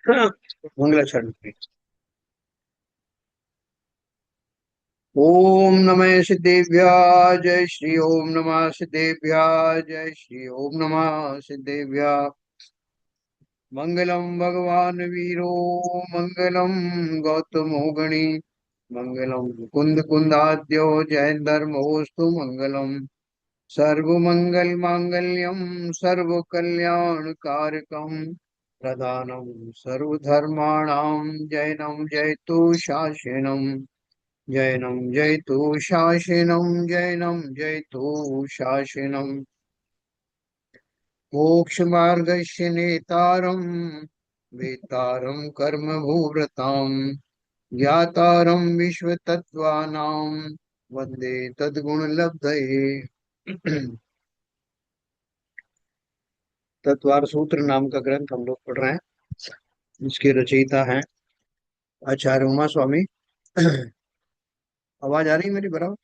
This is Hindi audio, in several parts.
मंगलाचरण की। ओम नमः सिद्धेभ्यः जय श्री ओम नमः सिद्धेभ्यः जय श्री ओम नमः सिद्धेभ्यः। मंगलम भगवान वीरो मंगलम गौतमो गणी मंगलम कुंद कुंदाद्यो जैन धर्मोस्तु मंगलम सर्वमंगल मांगल्यम सर्व कल्याण कारकम प्रधानम सर्वधर्माणां जैनम जयतु शासनम जैनम जयतु शासनम जैनम जयतु शासनम मोक्षमार्गस्य नेतारं वेतारं कर्मभूव्रतां ज्ञातारं विश्वतत्त्वानां वन्दे तद्गुणलब्धये। तत्वार सूत्र नाम का ग्रंथ हम लोग पढ़ रहे हैं। इसके रचयिता हैं आचार्य उमा स्वामी। आवाज आ रही है मेरी बराबर?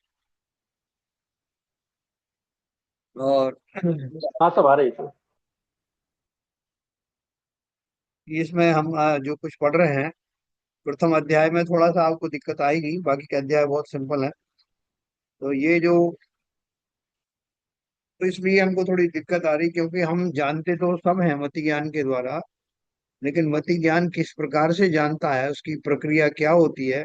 और हाँ, सब आ रही थी। इसमें हम जो कुछ पढ़ रहे हैं, प्रथम अध्याय में थोड़ा सा आपको दिक्कत आएगी, बाकी के अध्याय बहुत सिंपल है। तो ये जो, तो इसलिए हमको थोड़ी दिक्कत आ रही, क्योंकि हम जानते तो सब हैं मति ज्ञान के द्वारा, लेकिन मति ज्ञान किस प्रकार से जानता है, उसकी प्रक्रिया क्या होती है,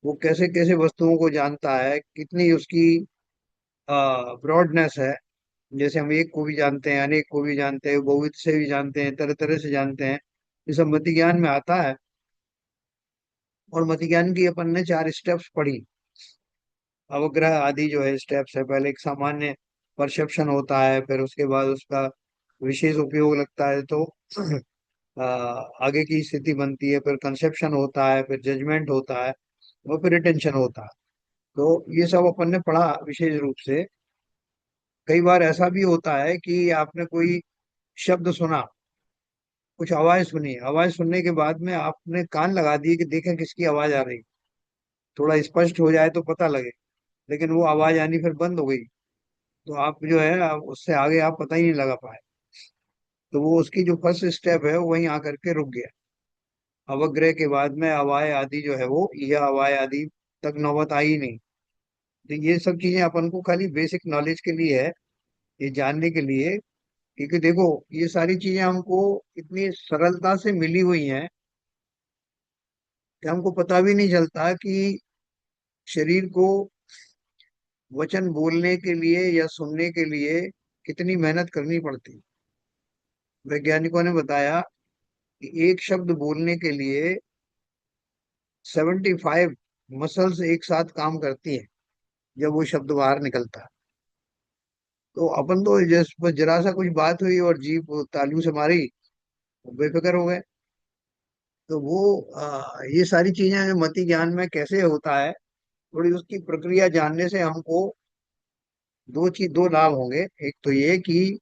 वो कैसे कैसे वस्तुओं को जानता है, कितनी उसकी ब्रॉडनेस है। जैसे हम एक को भी जानते हैं, अनेक को भी जानते हैं, बहुविध से भी जानते हैं, तरह तरह से जानते हैं। ये सब मति ज्ञान में आता है। और मति ज्ञान की अपन ने 4 स्टेप्स पढ़ी। अवग्रह आदि जो है स्टेप्स है, पहले एक सामान्य परसेप्शन होता है, फिर उसके बाद उसका विशेष उपयोग लगता है तो आगे की स्थिति बनती है, फिर कंसेप्शन होता है, फिर जजमेंट होता है, और फिर रिटेंशन होता है। तो ये सब अपन ने पढ़ा विशेष रूप से। कई बार ऐसा भी होता है कि आपने कोई शब्द सुना, कुछ आवाज सुनी, आवाज सुनने के बाद में आपने कान लगा दिए कि देखें किसकी आवाज आ रही, थोड़ा स्पष्ट हो जाए तो पता लगे, लेकिन वो आवाज आनी फिर बंद हो गई। तो आप जो है उससे आगे आप पता ही नहीं लगा पाए। तो वो उसकी जो फर्स्ट स्टेप है वो वहीं आकर के रुक गया। अवग्रह के बाद में अवाय आदि जो है वो, यह अवाय आदि तक नौबत आई नहीं। तो ये सब चीजें अपन को खाली बेसिक नॉलेज के लिए है, ये जानने के लिए। क्योंकि देखो, ये सारी चीजें हमको इतनी सरलता से मिली हुई हैं कि हमको पता भी नहीं चलता कि शरीर को वचन बोलने के लिए या सुनने के लिए कितनी मेहनत करनी पड़ती है। वैज्ञानिकों ने बताया कि एक शब्द बोलने के लिए 75 मसल्स एक साथ काम करती हैं जब वो शब्द बाहर निकलता है। तो अपन तो जस्ट बस जरा सा कुछ बात हुई और जीभ तालू से मारी, बेफिक्र हो गए। तो वो ये सारी चीजें मति ज्ञान में कैसे होता है, थोड़ी उसकी प्रक्रिया जानने से हमको दो लाभ होंगे। एक तो ये कि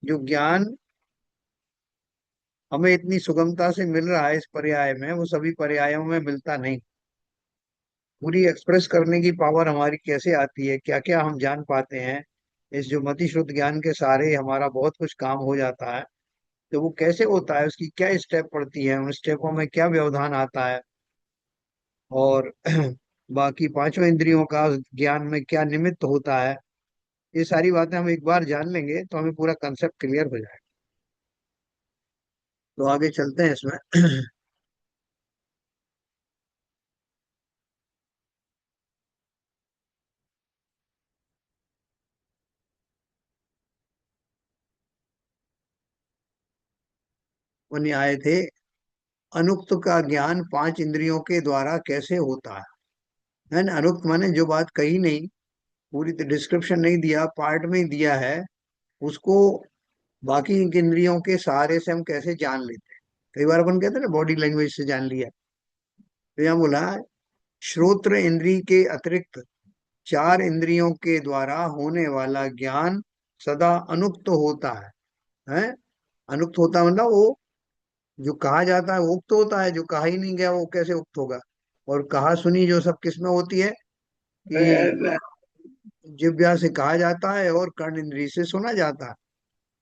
जो ज्ञान हमें इतनी सुगमता से मिल रहा है इस पर्याय में, वो सभी पर्यायों में मिलता नहीं। पूरी एक्सप्रेस करने की पावर हमारी कैसे आती है, क्या क्या हम जान पाते हैं, इस जो मति शुद्ध ज्ञान के सहारे हमारा बहुत कुछ काम हो जाता है। तो वो कैसे होता है, उसकी क्या स्टेप पड़ती है, उन स्टेपों में क्या व्यवधान आता है, और बाकी पांचों इंद्रियों का ज्ञान में क्या निमित्त होता है, ये सारी बातें हम एक बार जान लेंगे तो हमें पूरा कंसेप्ट क्लियर हो जाएगा। तो आगे चलते हैं इसमें। वो आए थे, अनुक्त का ज्ञान 5 इंद्रियों के द्वारा कैसे होता है ना। अनुक्त माने जो बात कही नहीं, पूरी डिस्क्रिप्शन नहीं दिया, पार्ट में ही दिया है, उसको बाकी इंद्रियों के सहारे से हम कैसे जान लेते हैं। कई बार अपन कहते हैं ना बॉडी लैंग्वेज से जान लिया। तो यहाँ बोला, श्रोत्र इंद्री के अतिरिक्त 4 इंद्रियों के द्वारा होने वाला ज्ञान सदा अनुक्त होता है। अनुक्त होता है मतलब वो जो कहा जाता है वो उक्त होता है, जो कहा ही नहीं गया वो कैसे उक्त होगा। और कहा सुनी जो सब किसमें होती है कि जिह्वा से कहा जाता है और कर्ण इंद्री से सुना जाता है।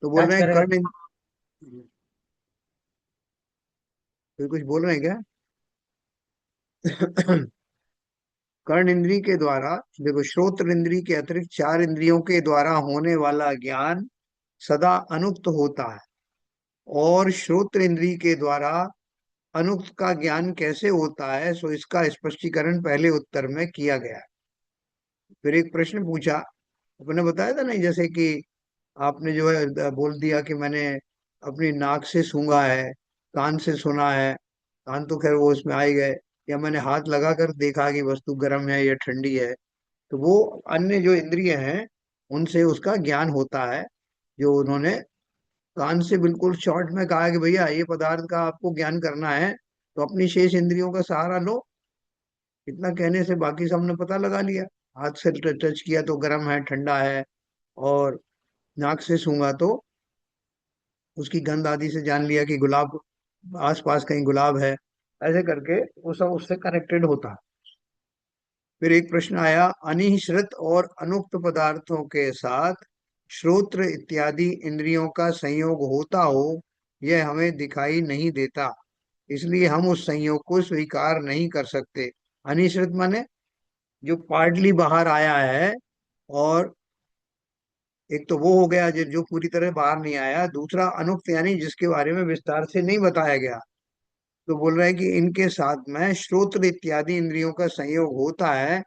तो बोल टच रहे हैं करेगा। कर्ण कोई कुछ बोल रहे हैं क्या? कर्ण इंद्री के द्वारा, देखो, श्रोत्र इंद्री के अतिरिक्त चार इंद्रियों के द्वारा होने वाला ज्ञान सदा अनुक्त होता है। और श्रोत्र इंद्री के द्वारा अनुक्त का ज्ञान कैसे होता है, सो इसका स्पष्टीकरण पहले उत्तर में किया गया है। फिर एक प्रश्न पूछा, अपने बताया था ना, जैसे कि आपने जो है बोल दिया कि मैंने अपनी नाक से सूंघा है, कान से सुना है, कान तो खैर वो उसमें आ ही गए, या मैंने हाथ लगा कर देखा कि वस्तु गर्म है या ठंडी है। तो वो अन्य जो इंद्रिय हैं उनसे उसका ज्ञान होता है। जो उन्होंने कान से बिल्कुल शॉर्ट में कहा कि भैया ये पदार्थ का आपको ज्ञान करना है, तो अपनी शेष इंद्रियों का सहारा लो। इतना कहने से बाकी सबने पता लगा लिया। हाथ से टच किया तो गर्म है ठंडा है, और नाक से सूंघा तो उसकी गंध आदि से जान लिया कि गुलाब, आसपास कहीं गुलाब है। ऐसे करके वो सब उससे कनेक्टेड होता है। फिर एक प्रश्न आया, अनिश्रित और अनुक्त पदार्थों के साथ श्रोत्र इत्यादि इंद्रियों का संयोग होता हो, यह हमें दिखाई नहीं देता, इसलिए हम उस संयोग को स्वीकार नहीं कर सकते। अनिश्रित माने जो पार्टली बाहर आया है, और एक तो वो हो गया जो पूरी तरह बाहर नहीं आया, दूसरा अनुक्त यानी जिसके बारे में विस्तार से नहीं बताया गया। तो बोल रहे हैं कि इनके साथ में श्रोत्र इत्यादि इंद्रियों का संयोग होता है,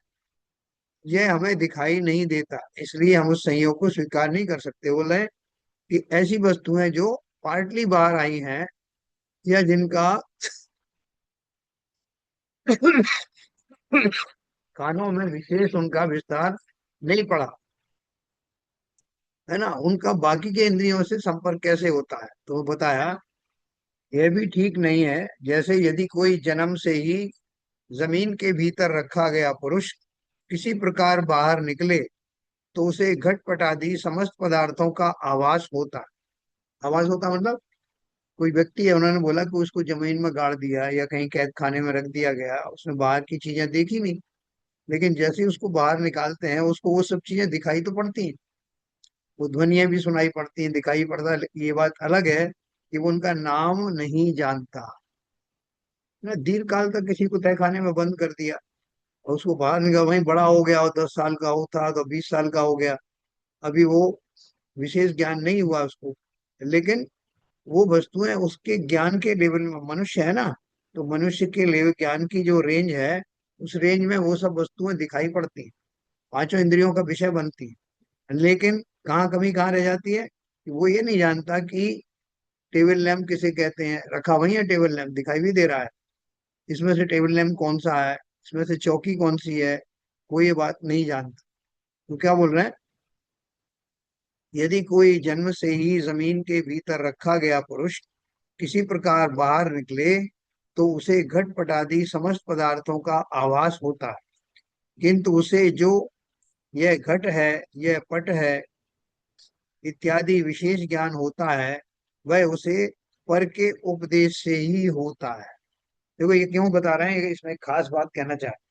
यह हमें दिखाई नहीं देता, इसलिए हम उस संयोग को स्वीकार नहीं कर सकते। बोल रहे हैं कि ऐसी वस्तुएं जो पार्टली बाहर आई हैं, या जिनका कानों में विशेष उनका विस्तार नहीं पड़ा, है ना, उनका बाकी के इंद्रियों से संपर्क कैसे होता है, तो बताया यह भी ठीक नहीं है। जैसे यदि कोई जन्म से ही जमीन के भीतर रखा गया पुरुष किसी प्रकार बाहर निकले, तो उसे घटपट आदि समस्त पदार्थों का आभास होता है। आभास होता मतलब, कोई व्यक्ति है, उन्होंने बोला कि उसको जमीन में गाड़ दिया या कहीं कैद खाने में रख दिया गया, उसने बाहर की चीजें देखी नहीं, लेकिन जैसे ही उसको बाहर निकालते हैं उसको वो सब चीजें दिखाई तो पड़ती हैं, वो ध्वनियां भी सुनाई पड़ती हैं, दिखाई पड़ता है, लेकिन ये बात अलग है कि वो उनका नाम नहीं जानता। ना, दीर्घ काल तक किसी को तहखाने में बंद कर दिया, और उसको बाहर निकाल, वहीं बड़ा हो गया, और 10 साल का होता तो 20 साल का हो गया, अभी वो विशेष ज्ञान नहीं हुआ उसको, लेकिन वो वस्तुएं उसके ज्ञान के लेवल में, मनुष्य है ना, तो मनुष्य के लेवल ज्ञान की जो रेंज है, उस रेंज में वो सब वस्तुएं दिखाई पड़ती हैं, पांचों इंद्रियों का विषय बनती है। लेकिन कहाँ कमी कहाँ रह जाती है कि वो ये नहीं जानता कि टेबल लैंप किसे कहते हैं, रखा वही है टेबल लैंप, दिखाई भी दे रहा है, इसमें से टेबल लैंप कौन सा है, इसमें से चौकी कौन सी है, वो ये बात नहीं जानता। तो क्या बोल रहे हैं, यदि कोई जन्म से ही जमीन के भीतर रखा गया पुरुष किसी प्रकार बाहर निकले, तो उसे घटपट आदि समस्त पदार्थों का आभास होता है, किंतु उसे जो यह घट है, यह पट है इत्यादि विशेष ज्ञान होता है, वह उसे पर के उपदेश से ही होता है। देखो ये क्यों बता रहे हैं, इसमें एक खास बात कहना चाहते,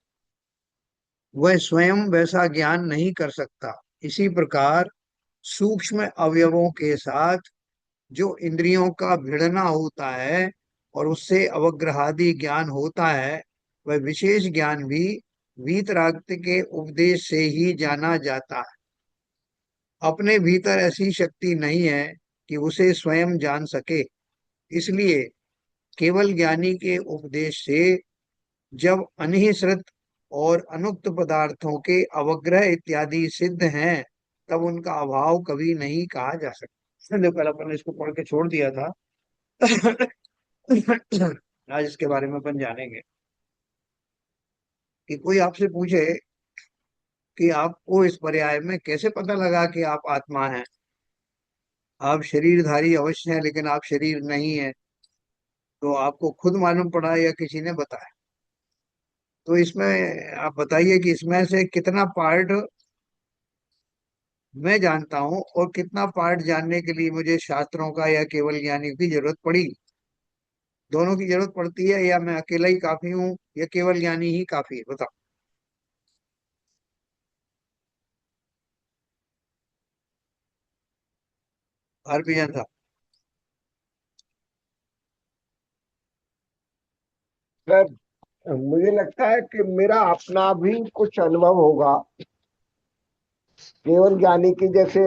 वह स्वयं वैसा ज्ञान नहीं कर सकता। इसी प्रकार सूक्ष्म अवयवों के साथ जो इंद्रियों का भिड़ना होता है और उससे अवग्रहादि ज्ञान होता है, वह विशेष ज्ञान भी वीतराग के उपदेश से ही जाना जाता है। अपने भीतर ऐसी शक्ति नहीं है कि उसे स्वयं जान सके, इसलिए केवल ज्ञानी के उपदेश से जब अनिश्रित और अनुक्त पदार्थों के अवग्रह इत्यादि सिद्ध हैं, तब उनका अभाव कभी नहीं कहा जा सकता। देखो कल अपन ने इसको पढ़ के छोड़ दिया था। आज इसके बारे में अपन जानेंगे कि कोई आपसे पूछे कि आपको इस पर्याय में कैसे पता लगा कि आप आत्मा हैं, आप शरीरधारी अवश्य हैं लेकिन आप शरीर नहीं है, तो आपको खुद मालूम पड़ा या किसी ने बताया? तो इसमें आप बताइए कि इसमें से कितना पार्ट मैं जानता हूँ और कितना पार्ट जानने के लिए मुझे शास्त्रों का या केवल ज्ञानी की जरूरत पड़ी। दोनों की जरूरत पड़ती है, या मैं अकेला ही काफी हूँ, या केवल ज्ञानी ही काफी है, बताओ। हरभजन साहब। सर, मुझे लगता है कि मेरा अपना भी कुछ अनुभव होगा। केवल ज्ञानी की जैसे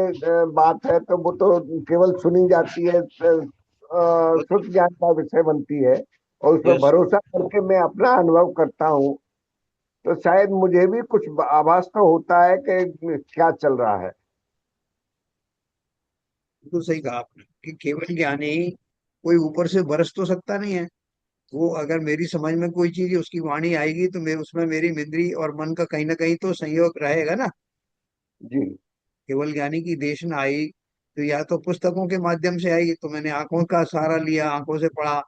बात है तो वो तो केवल सुनी जाती है, शुद्ध ज्ञान का विषय बनती है, और उस पर यस, भरोसा करके मैं अपना अनुभव करता हूँ। तो शायद मुझे भी कुछ आभास तो होता है कि क्या चल रहा है। बिल्कुल सही कहा आपने कि केवल ज्ञानी कोई ऊपर से बरस तो सकता नहीं है। वो अगर मेरी समझ में कोई चीज उसकी वाणी आएगी तो मैं उसमें मेरी इंद्री और मन का कहीं ना कहीं तो संयोग रहेगा ना। जी। केवल ज्ञानी की देशना आई तो या तो पुस्तकों के माध्यम से आई, तो मैंने आंखों का सहारा लिया, आंखों से पढ़ा।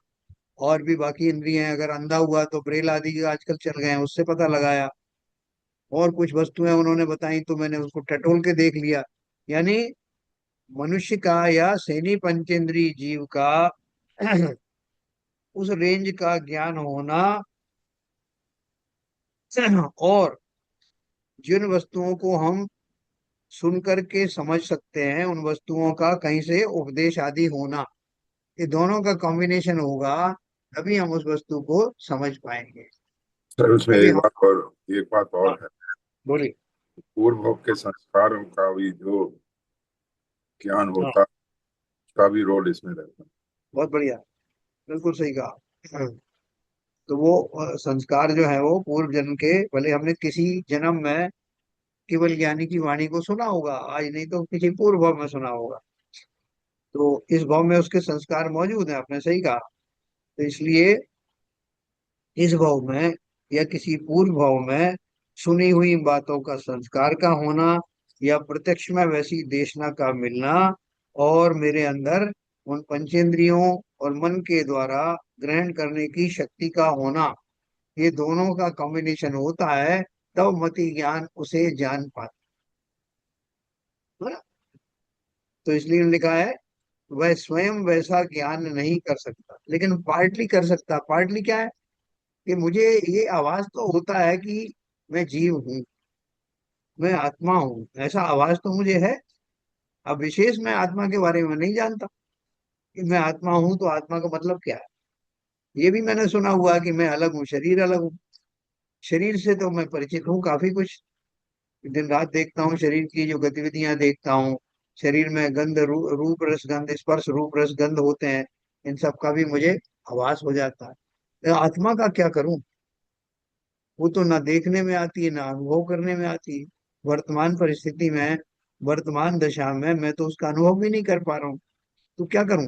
और भी बाकी इंद्रियां, अगर अंधा हुआ तो ब्रेल आदि के आजकल चल गए हैं, उससे पता लगाया। और कुछ वस्तुएं उन्होंने बताई तो मैंने उसको टटोल के देख लिया। यानी मनुष्य का या सैनी पंचेंद्रिय जीव का उस रेंज का ज्ञान होना और जिन वस्तुओं को हम सुन करके समझ सकते हैं, उन वस्तुओं का कहीं से उपदेश आदि होना, ये दोनों का कॉम्बिनेशन होगा, तभी हम उस वस्तु को समझ पाएंगे। सर उसमें तभी हम। एक बात हाँ, और है। बोलिए। पूर्व भोग के संस्कारों का भी जो ज्ञान हाँ, होता है, उसका भी रोल इसमें रहता है। बहुत बढ़िया, बिल्कुल सही कहा। तो वो संस्कार जो है वो पूर्व जन्म के, भले हमने किसी जन्म में केवल ज्ञानी की वाणी को सुना होगा, आज नहीं तो किसी पूर्व भाव में सुना होगा, तो इस भाव में उसके संस्कार मौजूद हैं, आपने सही कहा। तो इसलिए इस भाव में या किसी पूर्व भाव में सुनी हुई बातों का संस्कार का होना, या प्रत्यक्ष में वैसी देशना का मिलना, और मेरे अंदर उन पंचेंद्रियों और मन के द्वारा ग्रहण करने की शक्ति का होना, ये दोनों का कॉम्बिनेशन होता है, तब मति ज्ञान उसे जान पाता है ना। तो इसलिए लिखा है, वह स्वयं वैसा ज्ञान नहीं कर सकता, लेकिन पार्टली कर सकता। पार्टली क्या है कि मुझे ये आवाज तो होता है कि मैं जीव हूँ, मैं आत्मा हूँ, ऐसा आवाज तो मुझे है। अब विशेष मैं आत्मा के बारे में नहीं जानता कि मैं आत्मा हूँ, तो आत्मा का मतलब क्या है। ये भी मैंने सुना हुआ कि मैं अलग हूँ, शरीर अलग हूँ। शरीर से तो मैं परिचित हूँ काफी कुछ, दिन रात देखता हूँ शरीर की जो गतिविधियां देखता हूँ। शरीर में गंध, रूप रस गंध, स्पर्श रूप रस गंध होते हैं, इन सब का भी मुझे आभास हो जाता है। तो आत्मा का क्या करूं, वो तो ना देखने में आती है, ना अनुभव करने में आती है। वर्तमान परिस्थिति में, वर्तमान दशा में मैं तो उसका अनुभव भी नहीं कर पा रहा हूँ, तो क्या करूं।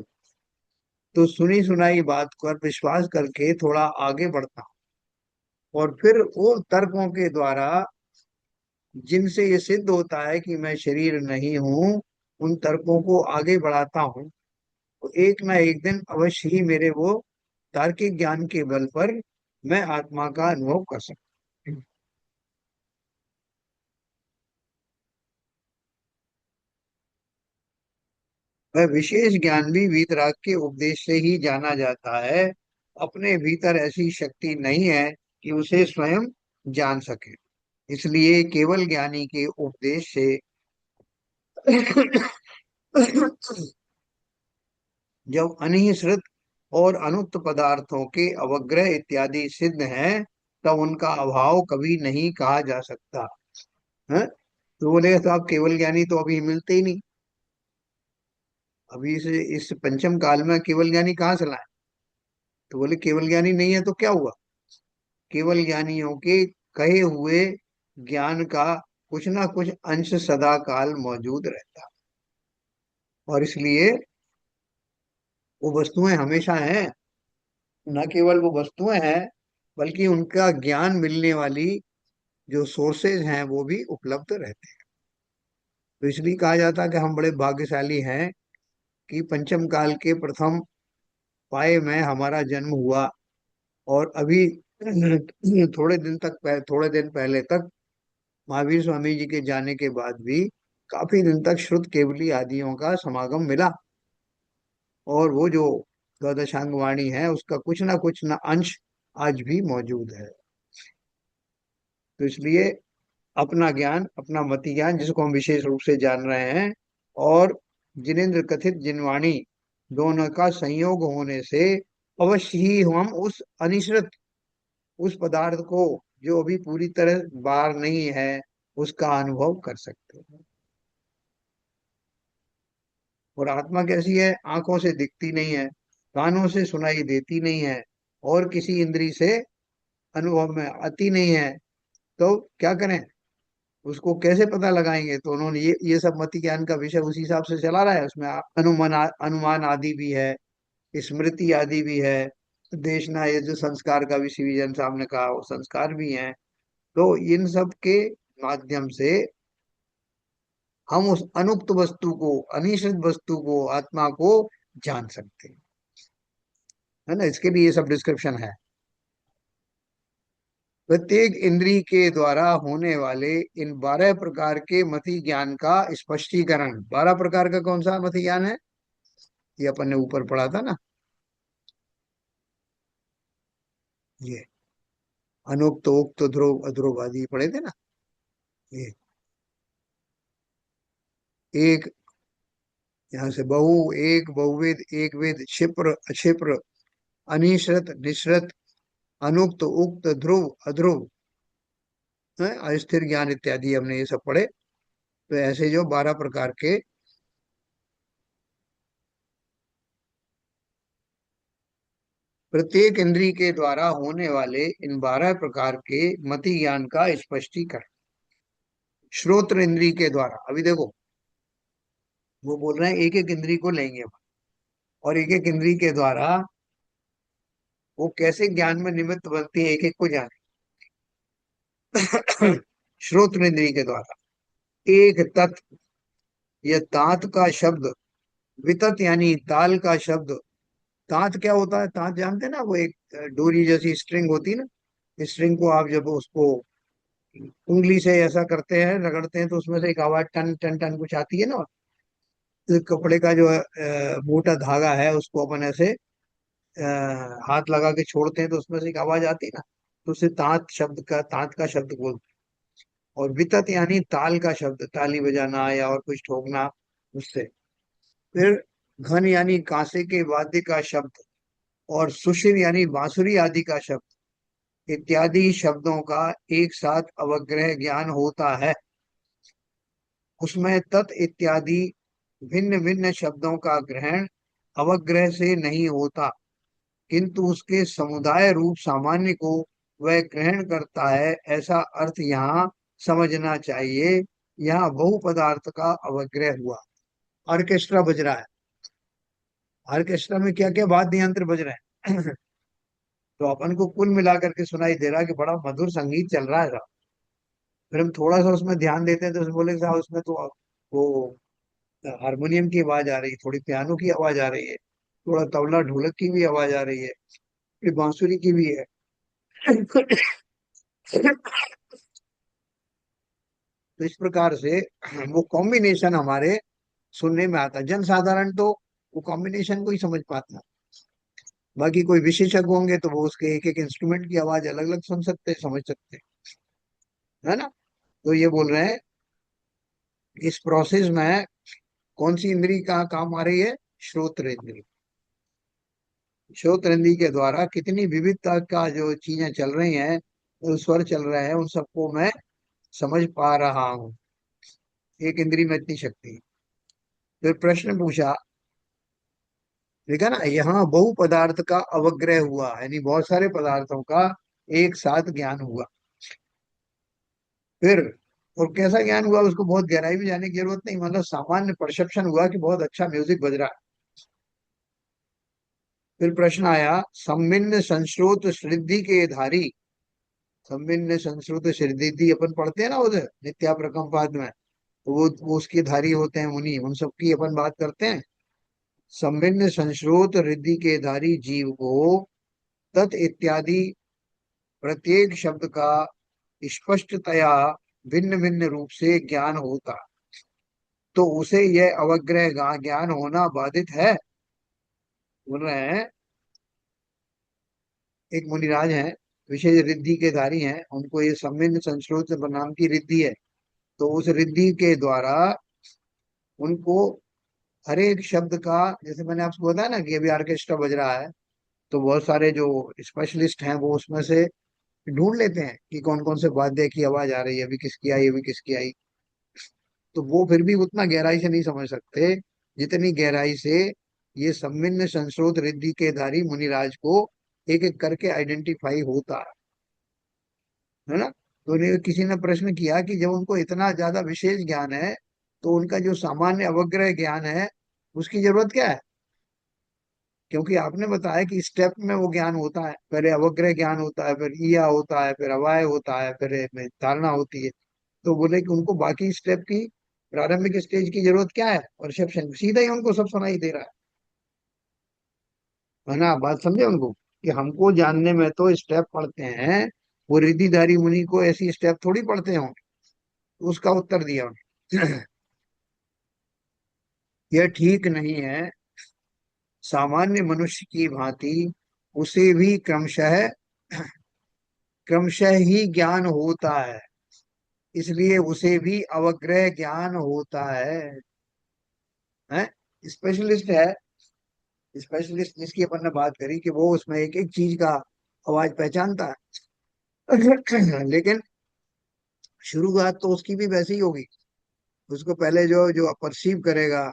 तो सुनी सुनाई बात पर विश्वास करके थोड़ा आगे बढ़ता हूँ, और फिर वो तर्कों के द्वारा जिनसे ये सिद्ध होता है कि मैं शरीर नहीं हूँ, उन तर्कों को आगे बढ़ाता हूँ। तो एक ना एक दिन अवश्य ही मेरे वो तार्किक ज्ञान के बल पर मैं आत्मा का अनुभव कर सकता हूँ। वह विशेष ज्ञान भी वीतराग के उपदेश से ही जाना जाता है। अपने भीतर ऐसी शक्ति नहीं है कि उसे स्वयं जान सके, इसलिए केवल ज्ञानी के उपदेश से जब अनिश्रित और अनुक्त पदार्थों के अवग्रह इत्यादि सिद्ध हैं, तब उनका अभाव कभी नहीं कहा जा सकता है। तो बोले तो आप केवल ज्ञानी तो अभी मिलते ही नहीं। अभी इस पंचम काल में केवल ज्ञानी कहाँ से लाए। तो बोले केवल ज्ञानी नहीं है तो क्या हुआ। केवल ज्ञानियों के कहे हुए ज्ञान का कुछ ना कुछ अंश सदा काल मौजूद रहता है, और इसलिए वो वस्तुएं हमेशा हैं। न केवल वो वस्तुएं हैं, बल्कि उनका ज्ञान मिलने वाली जो सोर्सेज हैं वो भी उपलब्ध रहते हैं। तो इसलिए कहा जाता है कि हम बड़े भाग्यशाली हैं कि पंचम काल के प्रथम पाए में हमारा जन्म हुआ। और अभी थोड़े दिन पहले तक महावीर स्वामी जी के जाने के बाद भी काफी दिन तक श्रुत केवली आदियों का समागम मिला, और वो जो द्वादशांग वाणी है उसका कुछ ना कुछ ना अंश आज भी मौजूद है। तो इसलिए अपना ज्ञान, अपना मति ज्ञान जिसको हम विशेष रूप से जान रहे हैं, और जिनेन्द्र कथित जिनवाणी, दोनों का संयोग होने से अवश्य ही हम उस अनिश्रित उस पदार्थ को जो अभी पूरी तरह बाहर नहीं है उसका अनुभव कर सकते हैं। और आत्मा कैसी है? आंखों से दिखती नहीं है, कानों से सुनाई देती नहीं है, और किसी इंद्री से अनुभव में आती नहीं है। तो क्या करें? उसको कैसे पता लगाएंगे? तो उन्होंने ये सब मति ज्ञान का विषय उसी हिसाब से चला रहा है। उसमें अनुमान आदि भी है, स्मृति आदि भी है, देशना, ये जो संस्कार का भी विजन साहब ने कहा, वो संस्कार भी हैं। तो इन सब के माध्यम से हम उस अनुक्त वस्तु को, अनिश्चित वस्तु को, आत्मा को जान सकते हैं, है ना। इसके लिए ये सब डिस्क्रिप्शन है। प्रत्येक इंद्रिय के द्वारा होने वाले इन 12 प्रकार के मति ज्ञान का स्पष्टीकरण। 12 प्रकार का कौन सा मति ज्ञान है? ये अपन ने ऊपर पढ़ा था ना, ये अनुक्त, उक्त, ध्रुव, अध्रुव आदि पढ़े थे ना। ये एक, यहाँ से बहु, एक, बहुवेद, एक वेद, क्षिप्र, अक्षिप्र, अनिश्रित, निश्रित, अनुक्त, उक्त, ध्रुव, अध्रुव, अस्थिर ज्ञान इत्यादि हमने ये सब पढ़े। तो ऐसे जो 12 प्रकार के, प्रत्येक इंद्रिय के द्वारा होने वाले इन 12 प्रकार के मति ज्ञान का स्पष्टीकरण श्रोत्र इंद्रिय के द्वारा। अभी देखो, वो बोल रहे हैं एक एक इंद्रिय को लेंगे हम, और एक एक इंद्रिय के द्वारा वो कैसे ज्ञान में निमित्त बनती है, एक एक को जाने। श्रोत्र इंद्रिय के द्वारा एक तत्, यह तात का शब्द, वितत यानी ताल का शब्द। तात क्या होता है? तात जानते हैं ना, वो एक डोरी जैसी स्ट्रिंग होती है ना। स्ट्रिंग को आप जब उसको उंगली से ऐसा करते हैं, रगड़ते हैं, तो उसमें से एक आवाज टन टन टन कुछ आती है ना। तो कपड़े का जो मोटा धागा है उसको अपन ऐसे हाथ लगा के छोड़ते हैं तो उसमें से एक आवाज आती है ना। तो उसे तांत का शब्द बोलते हैं। और वितत यानी ताल का शब्द, ताली बजाना या और कुछ ठोकना उससे। फिर घन यानी कांसे के वाद्य का शब्द, और सुशिर यानी बांसुरी आदि का शब्द, इत्यादि शब्दों का एक साथ अवग्रह ज्ञान होता है। उसमें तत् इत्यादि भिन्न भिन्न शब्दों का ग्रहण अवग्रह से नहीं होता, किंतु उसके समुदाय रूप सामान्य को वह ग्रहण करता है, ऐसा अर्थ यहाँ समझना चाहिए। यहाँ बहु पदार्थ का अवग्रह हुआ। ऑर्केस्ट्रा बज रहा है, ऑर्केस्ट्रा में क्या क्या वाद्य यंत्र बज रहे हैं। तो अपन को कुल मिलाकर के सुनाई दे रहा है कि बड़ा मधुर संगीत चल रहा है साहब। फिर हम थोड़ा सा उसमें ध्यान देते हैं तो उसमें बोले साहब उसमें तो वो हारमोनियम की आवाज आ रही है, थोड़ी पियानो की आवाज आ रही है, थोड़ा तबला ढोलक की भी आवाज आ रही है, फिर बांसुरी की भी है। तो इस प्रकार से वो कॉम्बिनेशन हमारे सुनने में आता है। जन साधारण तो वो कॉम्बिनेशन को ही समझ पाता है। बाकी कोई विशेषज्ञ होंगे तो वो उसके एक एक इंस्ट्रूमेंट की आवाज अलग अलग सुन सकते हैं, समझ सकते हैं, है ना। तो ये बोल रहे हैं इस प्रोसेस में कौन सी इंद्री का काम आ रही है? श्रोत्र इंद्री। श्रोत्र इंद्री के द्वारा कितनी विविधता का जो चीजें चल रही हैं, जो स्वर चल रहे हैं, उन सबको मैं समझ पा रहा हूँ। एक इंद्री में इतनी शक्ति। फिर प्रश्न पूछा, देखा ना, यहाँ बहु पदार्थ का अवग्रह हुआ, यानी बहुत सारे पदार्थों का एक साथ ज्ञान हुआ। फिर और कैसा ज्ञान हुआ उसको बहुत गहराई में जाने की जरूरत नहीं, मतलब सामान्य परसेप्शन हुआ कि बहुत अच्छा म्यूजिक बज रहा है। फिर प्रश्न आया, सम्मिन्न संश्रोत श्रद्धि के धारी। सम्मिन्न संश्रोत श्रद्धि अपन पढ़ते हैं ना उधर नित्या प्रकम्पाद में, तो वो उसके धारी होते हैं मुनि, उन सबकी अपन बात करते हैं। सम्मिन्न संश्रोत रिद्धि के धारी जीव को तत् इत्यादि प्रत्येक शब्द का स्पष्टतया भिन्न भिन्न रूप से ज्ञान होता, तो उसे यह अवग्रह ज्ञान होना बाधित है। बोल रहे हैं एक मुनिराज हैं, विशेष रिद्धि के धारी हैं, उनको ये सम्मिन्न संस्कृत नाम की रिद्धि है। तो उस रिद्धि के द्वारा उनको हर एक शब्द का, जैसे मैंने आपको बताया ना कि अभी ऑर्केस्ट्रा बज रहा है, तो बहुत सारे जो स्पेशलिस्ट हैं वो उसमें से ढूंढ लेते हैं कि कौन कौन से वाद्य की आवाज आ रही है, अभी किसकी आई, अभी किसकी आई। तो वो फिर भी उतना गहराई से नहीं समझ सकते जितनी गहराई से ये सम्मिन्न संस्रोत रिद्धि के धारी मुनिराज को एक एक करके आइडेंटिफाई होता है ना। तो किसी ने प्रश्न किया कि जब उनको इतना ज्यादा विशेष ज्ञान है, तो उनका जो सामान्य अवग्रह ज्ञान है उसकी जरूरत क्या है? क्योंकि आपने बताया कि स्टेप में वो ज्ञान होता है, पहले अवग्रह ज्ञान होता है, फिर ईया होता है, फिर अवाय होता है, फिर धारणा होती है। तो बोले कि उनको बाकी स्टेप की प्रारंभिक स्टेज की जरूरत क्या है, परसेप्शन सीधा ही उनको सब सुनाई दे रहा है ना। बात समझे उनको कि हमको जानने में तो स्टेप पढ़ते हैं, वो रिद्धिधारी मुनि को ऐसी स्टेप थोड़ी पढ़ते हो। उसका उत्तर दिया उन्हें। यह ठीक नहीं है, सामान्य मनुष्य की भांति उसे भी क्रमशः क्रमशः ही ज्ञान होता है, इसलिए उसे भी अवग्रह ज्ञान होता है। स्पेशलिस्ट है, स्पेशलिस्ट जिसकी अपन ने बात करी कि वो उसमें एक एक चीज का आवाज पहचानता है। लेकिन शुरुआत तो उसकी भी वैसी ही होगी। उसको पहले जो जो परसीव करेगा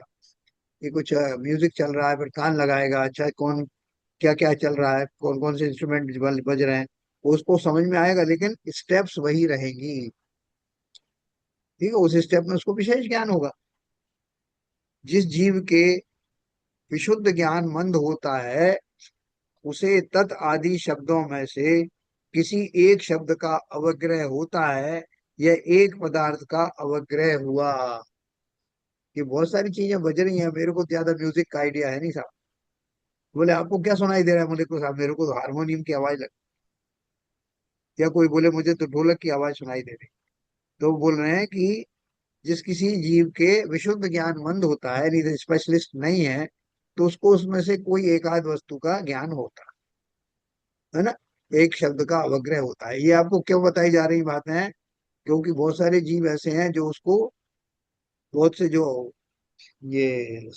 कि कुछ म्यूजिक चल रहा है, फिर कान लगाएगा, अच्छा कौन क्या क्या चल रहा है, कौन कौन से इंस्ट्रूमेंट बज रहे हैं, वो उसको समझ में आएगा, लेकिन स्टेप्स वही रहेंगी। ठीक है, उस स्टेप में उसको विशेष ज्ञान होगा। जिस जीव के विशुद्ध ज्ञान मंद होता है, उसे तत् आदि शब्दों में से किसी एक शब्द का अवग्रह होता है। यह एक पदार्थ का अवग्रह हुआ। ये बहुत सारी चीजें बज रही हैं, मेरे को ज्यादा म्यूजिक का आइडिया है नहीं साहब। बोले आपको क्या सुनाई दे रहा है? बोले को साहब मेरे को तो हारमोनियम की आवाज लग, या कोई बोले मुझे तो ढोलक की आवाज सुनाई दे रही। तो वो बोल रहे हैं कि जिस किसी जीव के विशुद्ध ज्ञान मंद होता है, नहीं स्पेशलिस्ट नहीं है, तो उसको उसमें से कोई एक आध वस्तु का ज्ञान होता है ना। एक शब्द का अवग्रह होता है। ये आपको क्यों बताई जा रही बातें हैं? क्योंकि बहुत सारे जीव ऐसे हैं जो उसको, बहुत से जो ये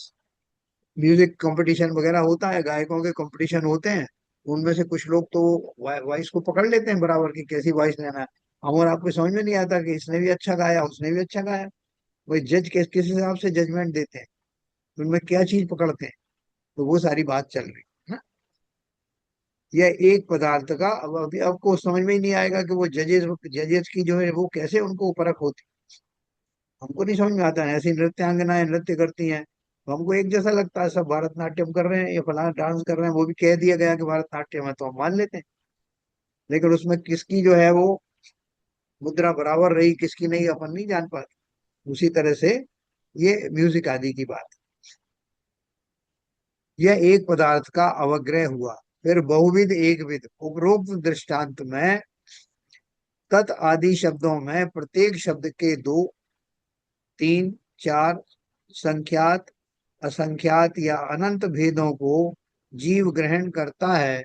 म्यूजिक कंपटीशन वगैरह होता है, गायकों के कंपटीशन होते हैं, उनमें से कुछ लोग तो वॉइस को पकड़ लेते हैं बराबर की, कैसी वॉइस लेना है। हम और आपको समझ में नहीं आता कि इसने भी अच्छा गाया, उसने भी अच्छा गाया। वही जज किस हिसाब से जजमेंट देते हैं, उनमें क्या चीज पकड़ते हैं। तो वो सारी बात चल रही है ना। यह एक पदार्थ का, अब अभी आपको समझ में ही नहीं आएगा कि वो जजेस जजेस की जो है वो कैसे उनको परख होती। हमको नहीं समझ में आता है। ऐसी नृत्यांगनाएं नृत्य करती हैं, तो हमको एक जैसा लगता है, सब भरतनाट्यम कर रहे हैं, ये फलाना डांस कर रहे हैं, वो भी कह दिया गया कि भरतनाट्यम है तो हम मान लेते हैं। लेकिन उसमें किसकी जो है वो मुद्रा बराबर रही, किसकी नहीं, अपन नहीं जान पाते। उसी तरह से ये म्यूजिक आदि की बात। यह एक पदार्थ का अवग्रह हुआ। फिर बहुविध एक विध, उपरोक्त दृष्टांत में तत् आदि शब्दों में प्रत्येक शब्द के दो, तीन, चार संख्यात, असंख्यात या अनंत भेदों को जीव ग्रहण करता है,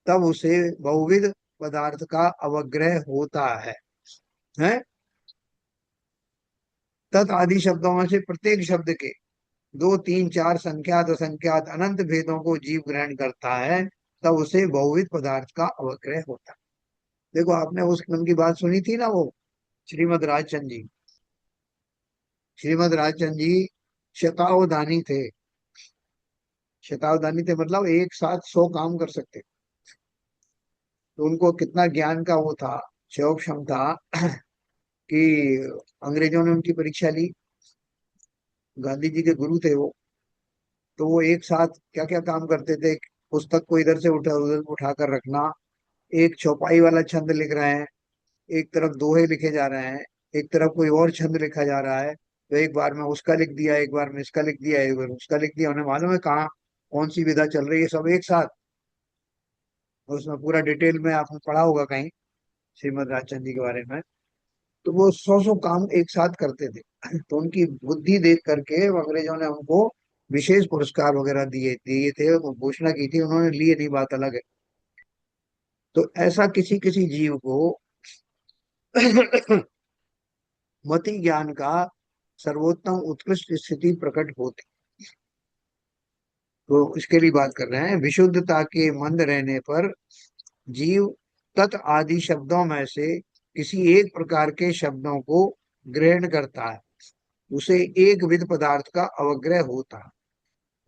तब उसे बहुविध पदार्थ का अवग्रह होता है। तत् आदि शब्दों में से प्रत्येक शब्द के दो, तीन, चार संख्यात, असंख्यात, अनंत भेदों को जीव ग्रहण करता है, तब उसे बहुविध पदार्थ का अवग्रह होता है। देखो आपने उस उनकी बात सुनी थी ना, वो श्रीमद राजचंद जी। श्रीमद राजचंद जी शतावधानी थे। शतावधानी थे मतलब एक साथ 100 काम कर सकते। तो उनको कितना ज्ञान का वो था, क्षोभ क्षमता, कि अंग्रेजों ने उनकी परीक्षा ली। गांधी जी के गुरु थे वो। तो वो एक साथ क्या क्या काम करते थे। पुस्तक को इधर से उठा उधर उठा कर रखना, एक चौपाई वाला छंद लिख रहे हैं, एक तरफ दोहे लिखे जा रहे हैं, एक तरफ कोई और छंद लिखा जा रहा है, तो एक बार में उसका लिख दिया, एक बार में इसका लिख दिया, एक बार उसका लिख दिया। उन्हें मालूम है कहाँ कौन सी विधा चल रही है, सब एक साथ। और उसमें पूरा डिटेल में आपने पढ़ा होगा कहीं श्रीमद राजचंद जी के बारे में। तो वो 100 काम एक साथ करते थे। तो उनकी बुद्धि देख करके वो अंग्रेजों ने उनको विशेष पुरस्कार वगैरह दिए दिए थे, वो घोषणा की थी, उन्होंने लिए नहीं, बात अलग है। तो ऐसा किसी किसी जीव को मति ज्ञान का सर्वोत्तम उत्कृष्ट स्थिति प्रकट होती। तो इसके लिए बात कर रहे हैं, विशुद्धता के मंद रहने पर जीव तत् आदि शब्दों में से किसी एक प्रकार के शब्दों को ग्रहण करता है, उसे एक विध पदार्थ का अवग्रह होता है।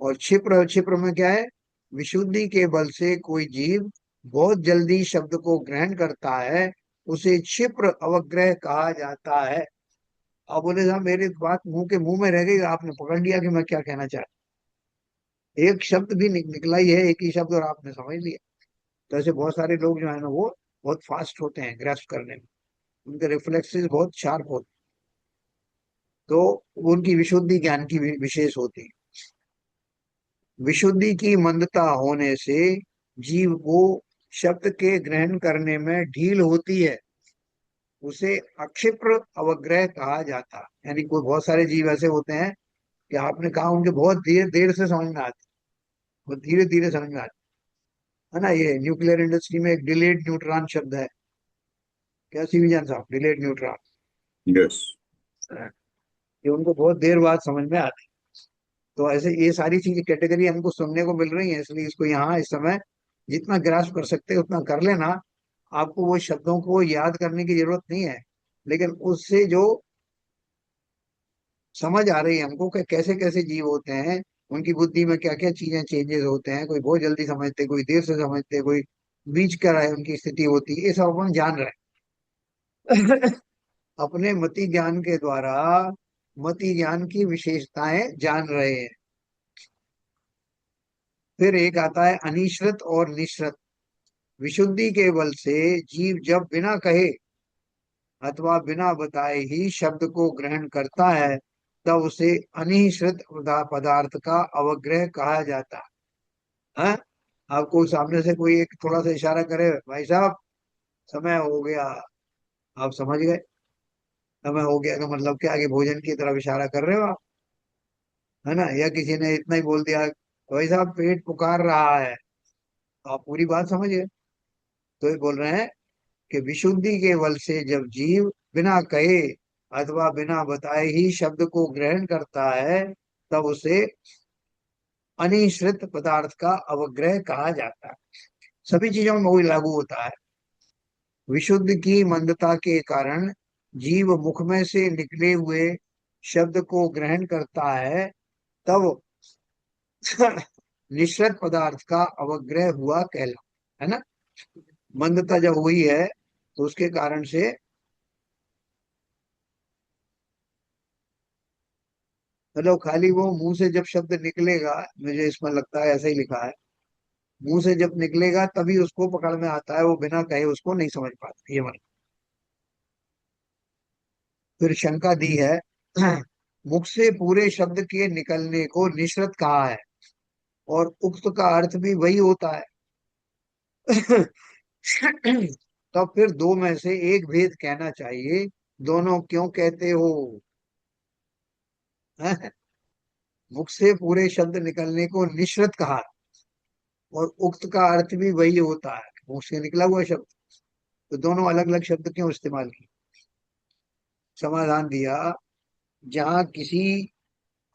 और क्षिप्र, क्षिप्र में क्या है? विशुद्धि के बल से कोई जीव बहुत जल्दी शब्द को ग्रहण करता है, उसे क्षिप्र अवग्रह कहा जाता है। अब बोले साहब मेरी बात मुंह के मुंह में रह गई, आपने पकड़ लिया कि मैं क्या कहना चाहता। एक शब्द भी निकला ही है, एक ही शब्द, और आपने समझ लिया। तो ऐसे बहुत सारे लोग जो है ना, वो बहुत फास्ट होते हैं ग्रैस्प करने में, उनके रिफ्लेक्सेस बहुत शार्प होते हैं, तो उनकी विशुद्धि ज्ञान की विशेष होती है। विशुद्धि की मंदता होने से जीव को शब्द के ग्रहण करने में ढील होती है, उसे अक्षिप्र अवग्रह कहा जाता है। यानी कोई बहुत सारे जीव ऐसे होते हैं कि आपने कहा उनके बहुत देर देर से समझ में आते, वो धीरे धीरे समझ में आते, है ना। ये न्यूक्लियर इंडस्ट्री में एक डिलेड न्यूट्रॉन शब्द है, क्या सिविजन साहब, डिलेड न्यूट्रॉन, यस। ये उनको बहुत देर बाद समझ में आती। तो ऐसे ये सारी चीजें कैटेगरी हमको सुनने को मिल रही है, इसलिए इसको यहाँ इस समय जितना ग्रास्प कर सकते हैं उतना कर लेना। आपको वो शब्दों को याद करने की जरूरत नहीं है, लेकिन उससे जो समझ आ रही है हमको कि कैसे कैसे जीव होते हैं, उनकी बुद्धि में क्या क्या चीजें चेंजेस होते हैं, कोई बहुत जल्दी समझते, कोई देर से समझते, कोई बीच का है उनकी स्थिति होती है, ये सब अपन जान रहे हैं। अपने मति ज्ञान के द्वारा मति ज्ञान की विशेषताएं जान रहे हैं। फिर एक आता है अनिश्रित और निश्रित। विशुद्धि के बल से जीव जब बिना कहे अथवा बिना बताए ही शब्द को ग्रहण करता है, तब उसे अनिश्रित पदार्थ का अवग्रह कहा जाता है। आपको सामने से कोई एक थोड़ा सा इशारा करे, भाई साहब समय हो गया, आप समझ गए समय हो गया का मतलब क्या, आगे भोजन की तरफ इशारा कर रहे हो आप, है ना। या किसी ने इतना ही बोल दिया, भाई साहब पेट पुकार रहा है, तो आप पूरी बात समझ गए। तो ये बोल रहे हैं कि विशुद्धि के बल से जब जीव बिना कहे अथवा बिना बताए ही शब्द को ग्रहण करता है, तब उसे अनिश्रित पदार्थ का अवग्रह कहा जाता है। सभी चीजों में वही लागू होता है। विशुद्ध की मंदता के कारण जीव मुख में से निकले हुए शब्द को ग्रहण करता है, तब निश्रित पदार्थ का अवग्रह हुआ कहला, है ना। मंदता जब हुई है तो उसके कारण से, मतलब खाली वो मुंह से जब शब्द निकलेगा, मुझे इसमें लगता है ऐसा ही लिखा है, मुंह से जब निकलेगा तभी उसको पकड़ में आता है, वो बिना कहे उसको नहीं समझ पाता, ये मतलब। फिर शंका दी है, मुख से पूरे शब्द के निकलने को निश्रित कहा है, और उक्त का अर्थ भी वही होता है। तब फिर दो में से एक भेद कहना चाहिए, दोनों क्यों कहते हो? मुख से पूरे शब्द निकलने को निश्रित कहा, और उक्त का अर्थ भी वही होता है, मुख से निकला हुआ शब्द, तो दोनों अलग अलग शब्द क्यों इस्तेमाल किए? समाधान दिया, जहां किसी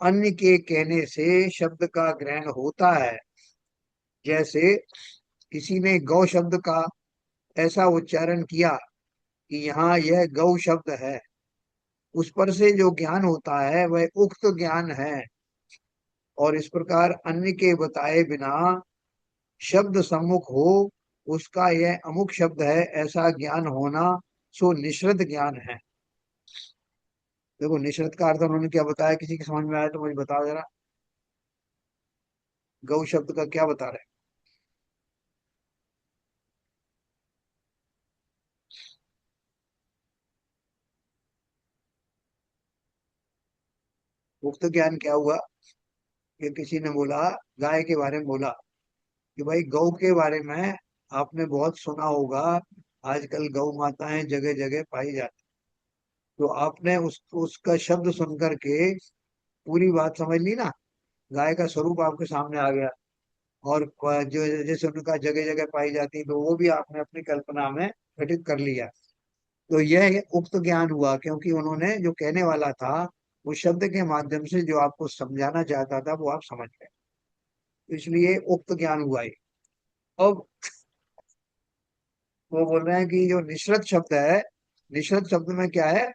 अन्य के कहने से शब्द का ग्रहण होता है, जैसे किसी ने गौ शब्द का ऐसा उच्चारण किया कि यहाँ यह गौ शब्द है, उस पर से जो ज्ञान होता है वह उक्त ज्ञान है। और इस प्रकार अन्य के बताए बिना शब्द सम्मुख हो, उसका यह अमुक शब्द है, ऐसा ज्ञान होना सो निश्रित ज्ञान है। देखो निश्रित का अर्थ उन्होंने क्या बताया, किसी की समझ में आया तो मुझे बताओ जरा, गौ शब्द का क्या बता रहे हैं? उक्त ज्ञान क्या हुआ कि किसी ने बोला, गाय के बारे में बोला कि भाई गौ के बारे में आपने बहुत सुना होगा, आजकल गौ माताएं जगह जगह पाई जाती, तो आपने उसका शब्द सुन करके पूरी बात समझ ली ना, गाय का स्वरूप आपके सामने आ गया, और जो जैसे उनका जगह जगह पाई जाती है, तो वो भी आपने अपनी कल्पना में घटित कर लिया। तो यह उक्त ज्ञान हुआ, क्योंकि उन्होंने जो कहने वाला था उस शब्द के माध्यम से जो आपको समझाना चाहता था वो आप समझ गए, तो इसलिए उक्त ज्ञान हुआ ये। अब वो बोल रहे हैं कि जो निश्रत शब्द है, निश्रत शब्द में क्या है?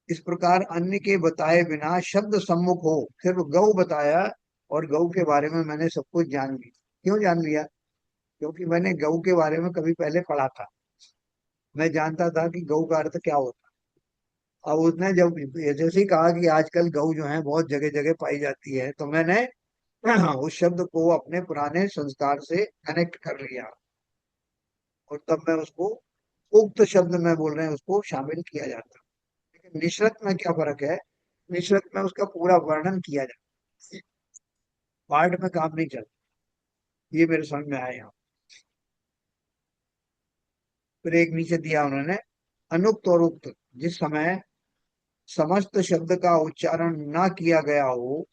इस प्रकार अन्य के बताए बिना शब्द सम्मुख हो, सिर्फ गौ बताया और गौ के बारे में मैंने सब कुछ जान लिया। क्यों जान लिया? क्योंकि मैंने गौ के बारे में कभी पहले पढ़ा था। मैं जानता था कि गौ का अर्थ क्या होता है। अब उसने जब जैसे ही कहा कि आजकल गौ जो है बहुत जगह जगह पाई जाती है, तो मैंने उस शब्द को अपने पुराने संस्कार से कनेक्ट कर लिया, और तब मैं उसको उक्त शब्द में बोल रहे हैं उसको शामिल किया जाता है। लेकिन निश्रत में क्या फर्क है? निश्रत में उसका पूरा वर्णन किया जाता है, पार्ट में काम नहीं चलता। ये मेरे समझ में आया यहाँ। फिर एक नीचे दिया उन्होंने, अनुक्त और उक्त, जिस समय समस्त शब्द का उच्चारण ना किया गया हो,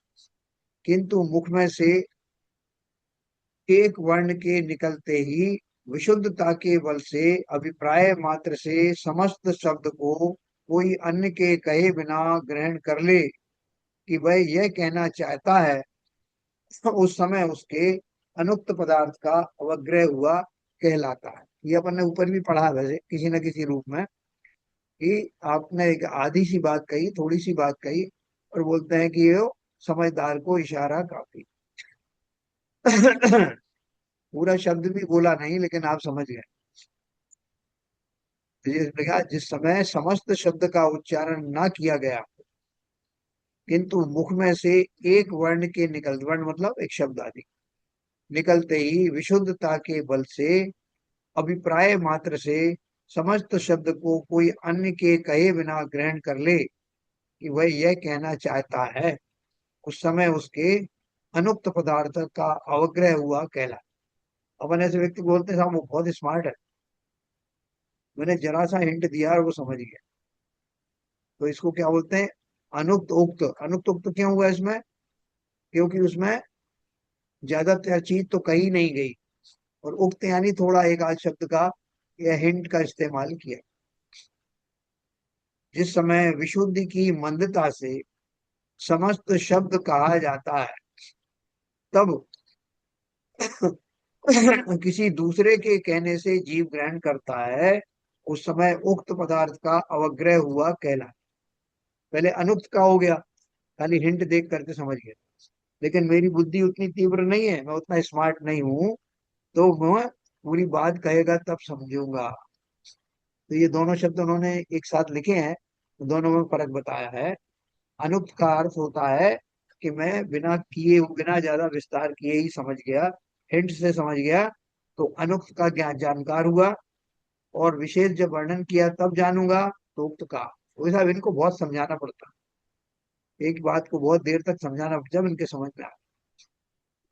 किंतु मुख में से एक वर्ण के निकलते ही विशुद्धता के बल से अभिप्राय मात्र से समस्त शब्द को कोई अन्य के कहे बिना ग्रहण कर ले कि वह यह कहना चाहता है, तो उस समय उसके अनुक्त पदार्थ का अवग्रह हुआ कहलाता है। ये अपन ने ऊपर भी पढ़ा है वैसे किसी न किसी रूप में, कि आपने एक आधी सी बात कही, थोड़ी सी बात कही, और बोलते हैं कि ये समझदार को इशारा काफी। पूरा शब्द भी बोला नहीं, लेकिन आप समझ गए। तो ये लिखा, जिस समय समस्त शब्द का उच्चारण ना किया गया, किंतु मुख में से एक वर्ण के निकल, वर्ण मतलब एक शब्द आदि, निकलते ही विशुद्धता के बल से अभिप्राय मात्र से समस्त शब्द को कोई अन्य के कहे बिना ग्रहण कर ले कि वह यह कहना चाहता है, उस समय उसके अनुक्त पदार्थ का अवग्रह हुआ कहला। अपन ऐसे व्यक्ति बोलते हैं साहब वो बहुत स्मार्ट है, मैंने जरा सा हिंट दिया और वो समझ गया। तो इसको क्या बोलते हैं? अनुक्त उक्त। अनुक्त उक्त क्यों हुआ इसमें? क्योंकि उसमें ज्यादातर चीज तो कही नहीं गई, और उक्त यानी थोड़ा एक आध शब्द का या हिंट का इस्तेमाल किया। जिस समय विशुद्धि की मंदता से समस्त शब्द कहा जाता है, तब किसी दूसरे के कहने से जीव ग्रहण करता है, उस समय उक्त पदार्थ का अवग्रह हुआ कहला। पहले अनुक्त का हो गया, खाली हिंट देख करके समझ गया, लेकिन मेरी बुद्धि उतनी तीव्र नहीं है, मैं उतना स्मार्ट नहीं हूं, तो मैं पूरी बात कहेगा तब समझूंगा। तो ये दोनों शब्द उन्होंने एक साथ लिखे हैं, तो दोनों में फर्क बताया है। अनुक्त का अर्थ होता है कि मैं बिना किए, बिना ज्यादा विस्तार किए ही समझ गया, हिंट से समझ गया, तो अनुक्त का ज्ञान जानकार हुआ। और विशेष जब वर्णन किया तब जानूंगा, तो उक्त का। वैसा इनको बहुत समझाना पड़ता है, एक बात को बहुत देर तक समझाना, जब इनके समझ में आए,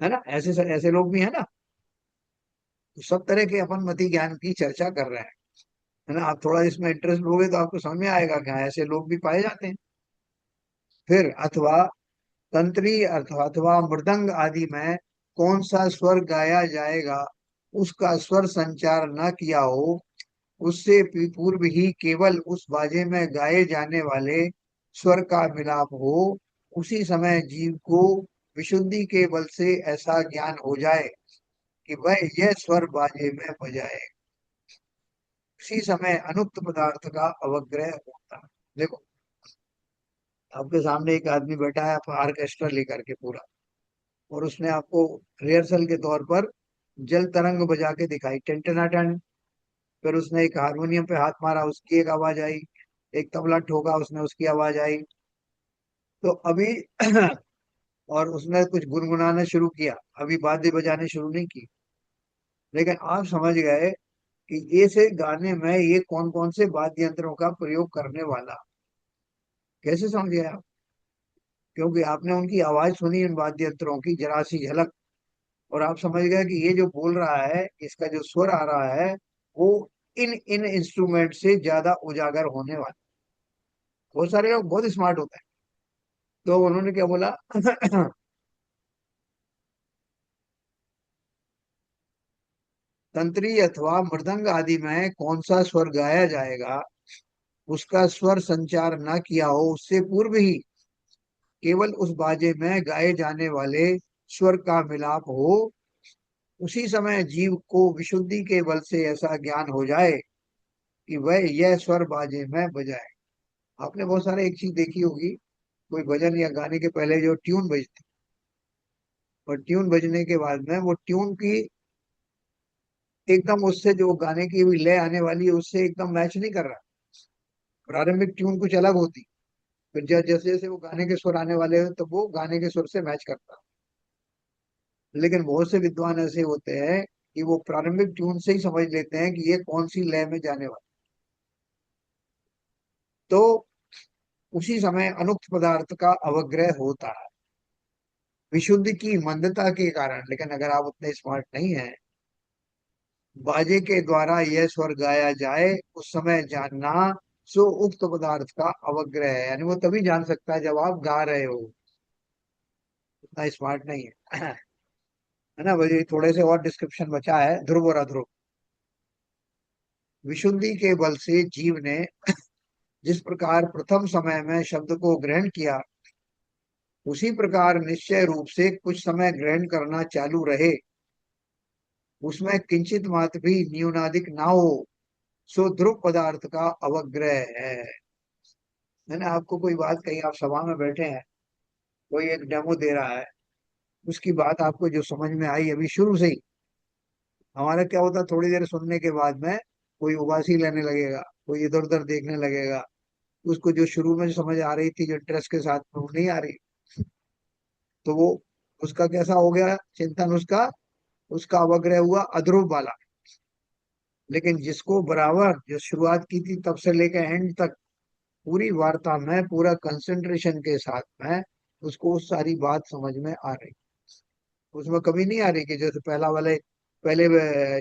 है ना। ऐसे ऐसे लोग भी है ना। तो सब तरह के अपन मति ज्ञान की चर्चा कर रहे हैं, है ना। आप थोड़ा इसमें इंटरेस्ट लोगे तो आपको समझ में आएगा कि हाँ, ऐसे लोग भी पाए जाते हैं। फिर अथवा तंत्री अथवा अथवा मृदंग आदि में कौन सा स्वर गाया जाएगा, उसका स्वर संचार न किया हो, उससे पूर्व ही केवल उस बाजे में गाए जाने वाले स्वर का मिलाप हो, उसी समय जीव को विशुद्धि के बल से ऐसा ज्ञान हो जाए कि वह यह स्वर बाजे में बजाए, उसी समय अनुक्त पदार्थ का अवग्रह होता है। देखो, आपके सामने एक आदमी बैठा है ऑर्केस्ट्रा लेकर के पूरा, और उसने आपको रिहर्सल के तौर पर जल तरंग बजा के दिखाई, टन टना टन। फिर उसने एक हारमोनियम पे हाथ मारा, उसकी एक आवाज आई। एक तबला ठोका, उसने उसकी आवाज आई। तो अभी और उसने कुछ गुनगुनाना शुरू किया, अभी वाद्य बजाने शुरू नहीं की। लेकिन आप समझ गए कि ऐसे गाने में ये कौन कौन से वाद्य यंत्रों का प्रयोग करने वाला। कैसे समझ गए आप? क्योंकि आपने उनकी आवाज सुनी, उन वाद्य यंत्रों की जरा सी झलक, और आप समझ गए कि ये जो बोल रहा है, इसका जो स्वर आ रहा है, वो इन इन इंस्ट्रूमेंट से ज्यादा उजागर होने वाला। बहुत सारे लोग बहुत स्मार्ट होते हैं, तो उन्होंने क्या बोला? तंत्री अथवा मृदंग आदि में कौन सा स्वर गाया जाएगा, उसका स्वर संचार न किया हो, उससे पूर्व ही केवल उस बाजे में गाए जाने वाले स्वर का मिलाप हो, उसी समय जीव को विशुद्धि के बल से ऐसा ज्ञान हो जाए कि वह यह स्वर बाजे में बजाए। आपने बहुत सारे एक चीज देखी होगी, कोई भजन या गाने के पहले जो ट्यून बजती, और ट्यून बजने के बाद में वो ट्यून की एकदम उससे जो गाने की भी लय आने वाली है उससे एकदम मैच नहीं कर रहा। प्रारंभिक ट्यून कुछ अलग होती, फिर जैसे जैसे वो गाने के सुर आने वाले हैं तो वो गाने के सुर से मैच करता। लेकिन बहुत से विद्वान ऐसे होते हैं कि वो प्रारंभिक ट्यून से ही समझ लेते हैं कि ये कौन सी लय में जाने वाला। तो उसी समय अनुक्त पदार्थ का अवग्रह होता है विशुद्धि की मंदता के कारण। लेकिन अगर आप उतने स्मार्ट नहीं हैं, बाजे के द्वारा यह स्वर गाया जाए, उस समय जानना सो उक्त पदार्थ का अवग्रह है। यानी वो तभी जान सकता है जब आप गा रहे हो। उतना स्मार्ट नहीं है। है ना भाई? थोड़े से और डिस्क्रिप्शन बचा है। ध्रुव और अध्रुव। विशुद्धि के बल से जीव ने जिस प्रकार प्रथम समय में शब्द को ग्रहण किया, उसी प्रकार निश्चय रूप से कुछ समय ग्रहण करना चालू रहे, उसमें किंचित मात्र भी न्यूनाधिक ना हो, सो ध्रुव पदार्थ का अवग्रह है। मैंने आपको कोई बात कही, आप सभा में बैठे हैं, कोई एक डेमो दे रहा है, उसकी बात आपको जो समझ में आई अभी शुरू से ही, हमारा क्या होता है थोड़ी देर सुनने के बाद में कोई उबासी लेने लगेगा, कोई इधर उधर देखने लगेगा। उसको जो शुरू में समझ आ रही थी, जो इंटरेस्ट के साथ में, वो नहीं आ रही, तो वो उसका कैसा हो गया चिंतन, उसका उसका अवग्रह हुआ अध्रुव वाला। लेकिन जिसको बराबर जो शुरुआत की थी तब से लेकर एंड तक पूरी वार्ता में पूरा कंसंट्रेशन के साथ में उसको उस सारी बात समझ में आ रही, उसमें कभी नहीं आ रही कि जैसे पहला वाले पहले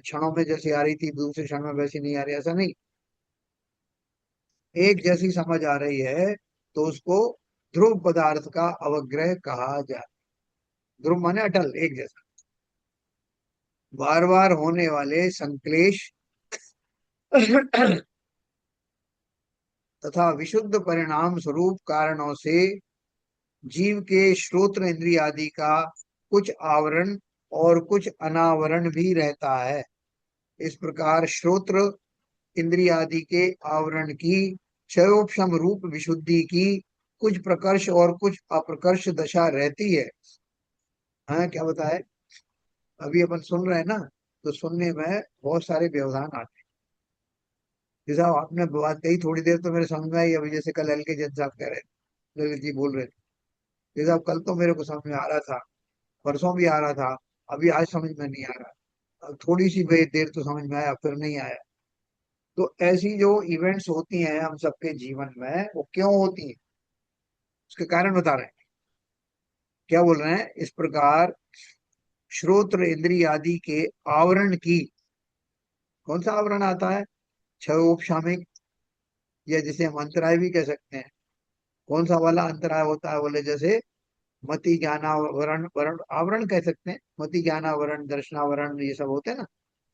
क्षणों में जैसी आ रही थी दूसरे क्षण में वैसी नहीं आ रही, ऐसा नहीं, एक जैसी समझ आ रही है। तो उसको ध्रुव पदार्थ का अवग्रह कहा जाए। ध्रुव माने अटल, एक जैसा, बार बार होने वाले संक्लेश तथा विशुद्ध परिणाम स्वरूप कारणों से जीव के श्रोत्र इंद्रिय आदि का कुछ आवरण और कुछ अनावरण भी रहता है। इस प्रकार श्रोत्र इंद्रिय आदि के आवरण की क्षयोपशम रूप विशुद्धि की कुछ प्रकर्ष और कुछ अप्रकर्ष दशा रहती है। हाँ, क्या बताए? अभी अपन सुन रहे हैं ना, तो सुनने में बहुत सारे व्यवधान आते हैं। जैसा आपने बात कही थोड़ी देर तो मेरे समझ में आई, अभी जैसे कल एल के जज साहब कह रहे थे, ललित जी बोल रहे थे, जैसा कल तो मेरे को समझ में आ रहा था, परसों भी आ रहा था, अभी आज समझ में नहीं आ रहा। अब थोड़ी सी देर तो समझ में आया, फिर नहीं आया। तो ऐसी जो इवेंट्स होती हैं हम सबके जीवन में, वो क्यों होती हैं, उसके कारण बता रहे हैं। क्या बोल रहे हैं? इस प्रकार श्रोत्र इंद्रिय आदि के आवरण की, कौन सा आवरण आता है? क्षयोपशामिक, या जिसे हम अंतराय भी कह सकते हैं। कौन सा वाला अंतराय होता है? बोले जैसे मति ज्ञानावरण, वरण आवरण कह सकते हैं, मति ज्ञानावरण दर्शनावरण ये सब होते हैं ना।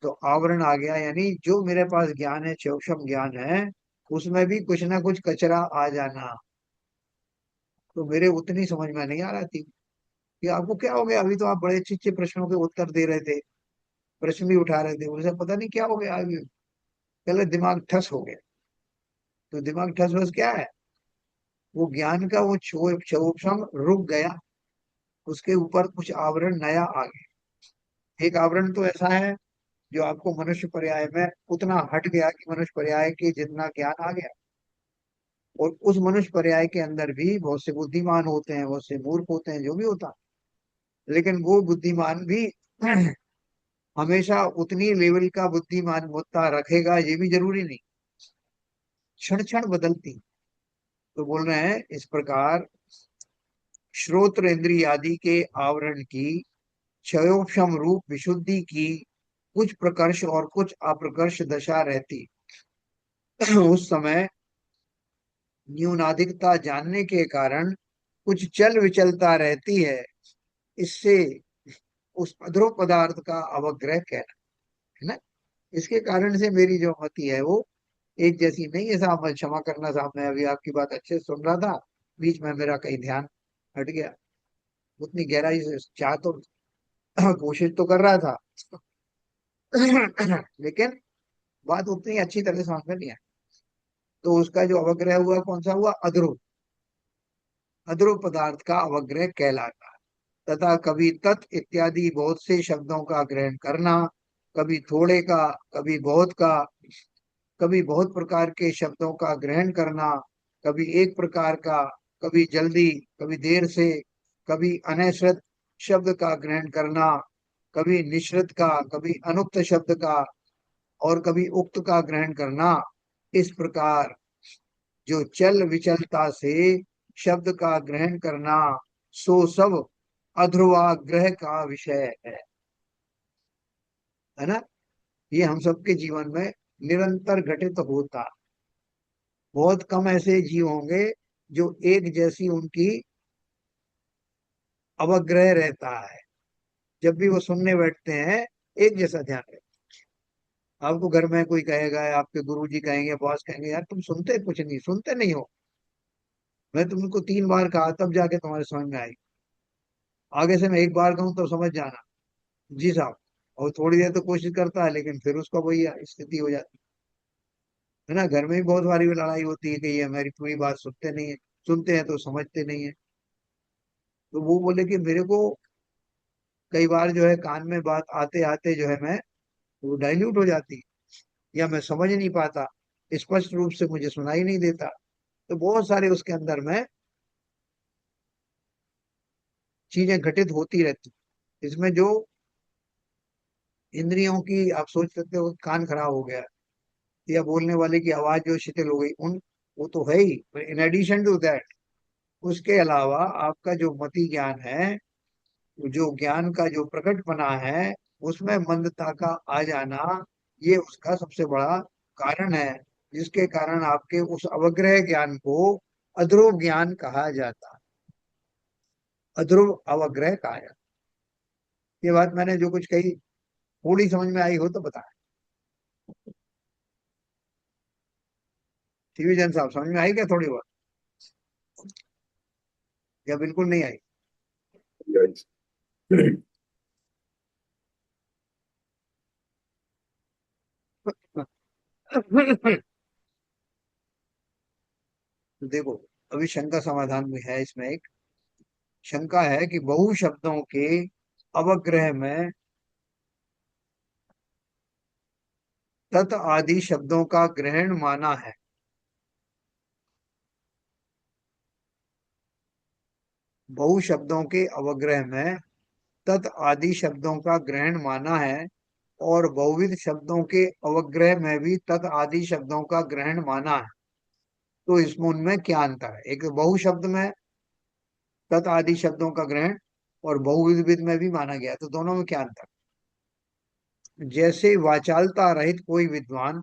तो आवरण आ गया, यानी जो मेरे पास ज्ञान है, सूक्ष्म ज्ञान है, उसमें भी कुछ ना कुछ कचरा आ जाना। तो मेरे उतनी समझ में नहीं आ रहा थी कि आपको क्या हो गया, अभी तो आप बड़े अच्छे अच्छे प्रश्नों के उत्तर दे रहे थे, प्रश्न भी उठा रहे थे, उनसे पता नहीं क्या हो गया अभी, पहले दिमाग ठस हो गया। तो दिमाग ठस बस क्या है, वो ज्ञान का वो सूक्ष्म रुक गया, उसके ऊपर कुछ आवरण नया आ गया। एक आवरण तो ऐसा है जो आपको मनुष्य पर्याय में उतना हट गया कि मनुष्य पर्याय के जितना ज्ञान आ गया। और उस मनुष्य पर्याय के अंदर भी बहुत से बुद्धिमान होते हैं, बहुत से मूर्ख होते हैं, जो भी होता है। लेकिन वो बुद्धिमान भी हमेशा उतनी लेवल का बुद्धिमान होता रखेगा ये भी जरूरी नहीं, क्षण क्षण बदलती। तो बोल रहे हैं इस प्रकार श्रोत्र इंद्रिय आदि के आवरण की क्षयोक्षम रूप विशुद्धि की कुछ प्रकर्ष और कुछ अप्रकर्ष दशा रहती। उस समय न्यूनाधिकता जानने के कारण कुछ चल विचलता रहती है, इससे उस अध्रुव पदार्थ का अवग्रह कहना है ना। इसके कारण से मेरी जो मति है वो एक जैसी नहीं है साहब। मैं क्षमा करना साहब, मैं अभी आपकी बात अच्छे से सुन रहा था, बीच में मेरा कहीं ध्यान हट गया। उतनी गहराई से चाह तो कोशिश तो कर रहा था लेकिन बात उतनी अच्छी तरह से समझ में नहीं आई। तो उसका जो अवग्रह हुआ कौन सा हुआ, अध्रुव। अध्रुव पदार्थ का अवग्रह कहलाता है। तथा कभी तत् इत्यादि बहुत से शब्दों का ग्रहण करना, कभी थोड़े का, कभी बहुत का, कभी बहुत प्रकार के शब्दों का ग्रहण करना, कभी एक प्रकार का, कभी जल्दी, कभी देर से, कभी अनश्रुत शब्द का ग्रहण करना, कभी निश्रित का, कभी अनुक्त शब्द का, और कभी उक्त का ग्रहण करना, इस प्रकार जो चल विचलता से शब्द का ग्रहण करना, सो सब अध्रुवाग्रह का विषय है ना। ये हम सबके जीवन में निरंतर घटित होता। बहुत कम ऐसे जीव होंगे जो एक जैसी उनकी अवग्रह रहता है। जब भी वो सुनने बैठते हैं एक जैसा ध्यान रहता है। आपको घर में कोई कहेगा, आपके गुरुजी कहेंगे, बॉस कहेंगे, यार तुम सुनते कुछ नहीं, सुनते नहीं हो, मैं तुमको 3 बार कहा तब जाके तुम्हारे समझ में आई, आगे से मैं एक बार कहूँ तो समझ जाना। जी साहब। और थोड़ी देर तो कोशिश करता है लेकिन फिर उसका वही स्थिति हो जाती है ना। घर में भी बहुत बारी लड़ाई होती है कि ये हमारी पूरी बात सुनते नहीं है, सुनते हैं तो समझते नहीं है। तो वो बोले कि मेरे को कई बार जो है कान में बात आते आते जो है मैं, वो डाइल्यूट हो जाती है, या मैं समझ नहीं पाता, स्पष्ट रूप से मुझे सुनाई नहीं देता। तो बहुत सारे उसके अंदर में चीजें घटित होती रहती। इसमें जो इंद्रियों की, आप सोच सकते हो कान खराब हो गया, या बोलने वाले की आवाज जो शिथिल हो गई, उन वो तो है ही, इन एडिशन टू दैट, उसके अलावा आपका जो मति ज्ञान है, जो ज्ञान का जो प्रकटपना है, उसमें मंदता का आ जाना, ये उसका सबसे बड़ा कारण है, जिसके कारण आपके उस अवग्रह ज्ञान को अध्रुव ज्ञान कहा जाता है। अध्रुव अवग्रह कहा जाता है। ये बात मैंने जो कुछ कही, थोड़ी समझ में आई हो तो बताएं। टीवी जन साहब, समझ में आई क्या थोड़ी बहुत, या बिल्कुल नहीं आई? Yes. देखो, अभी शंका समाधान में है। इसमें एक शंका है कि बहु शब्दों के अवग्रह में तत् आदि शब्दों का ग्रहण माना है। बहु शब्दों के अवग्रह में तत् आदि शब्दों का ग्रहण माना है, और बहुविध शब्दों के अवग्रह में भी तत् आदि शब्दों का ग्रहण माना है। तो इसमें उनमें क्या अंतर है? एक बहु शब्द में तत् आदि शब्दों का ग्रहण, और बहुविध में भी माना गया, तो दोनों में क्या अंतर? जैसे वाचालता रहित कोई विद्वान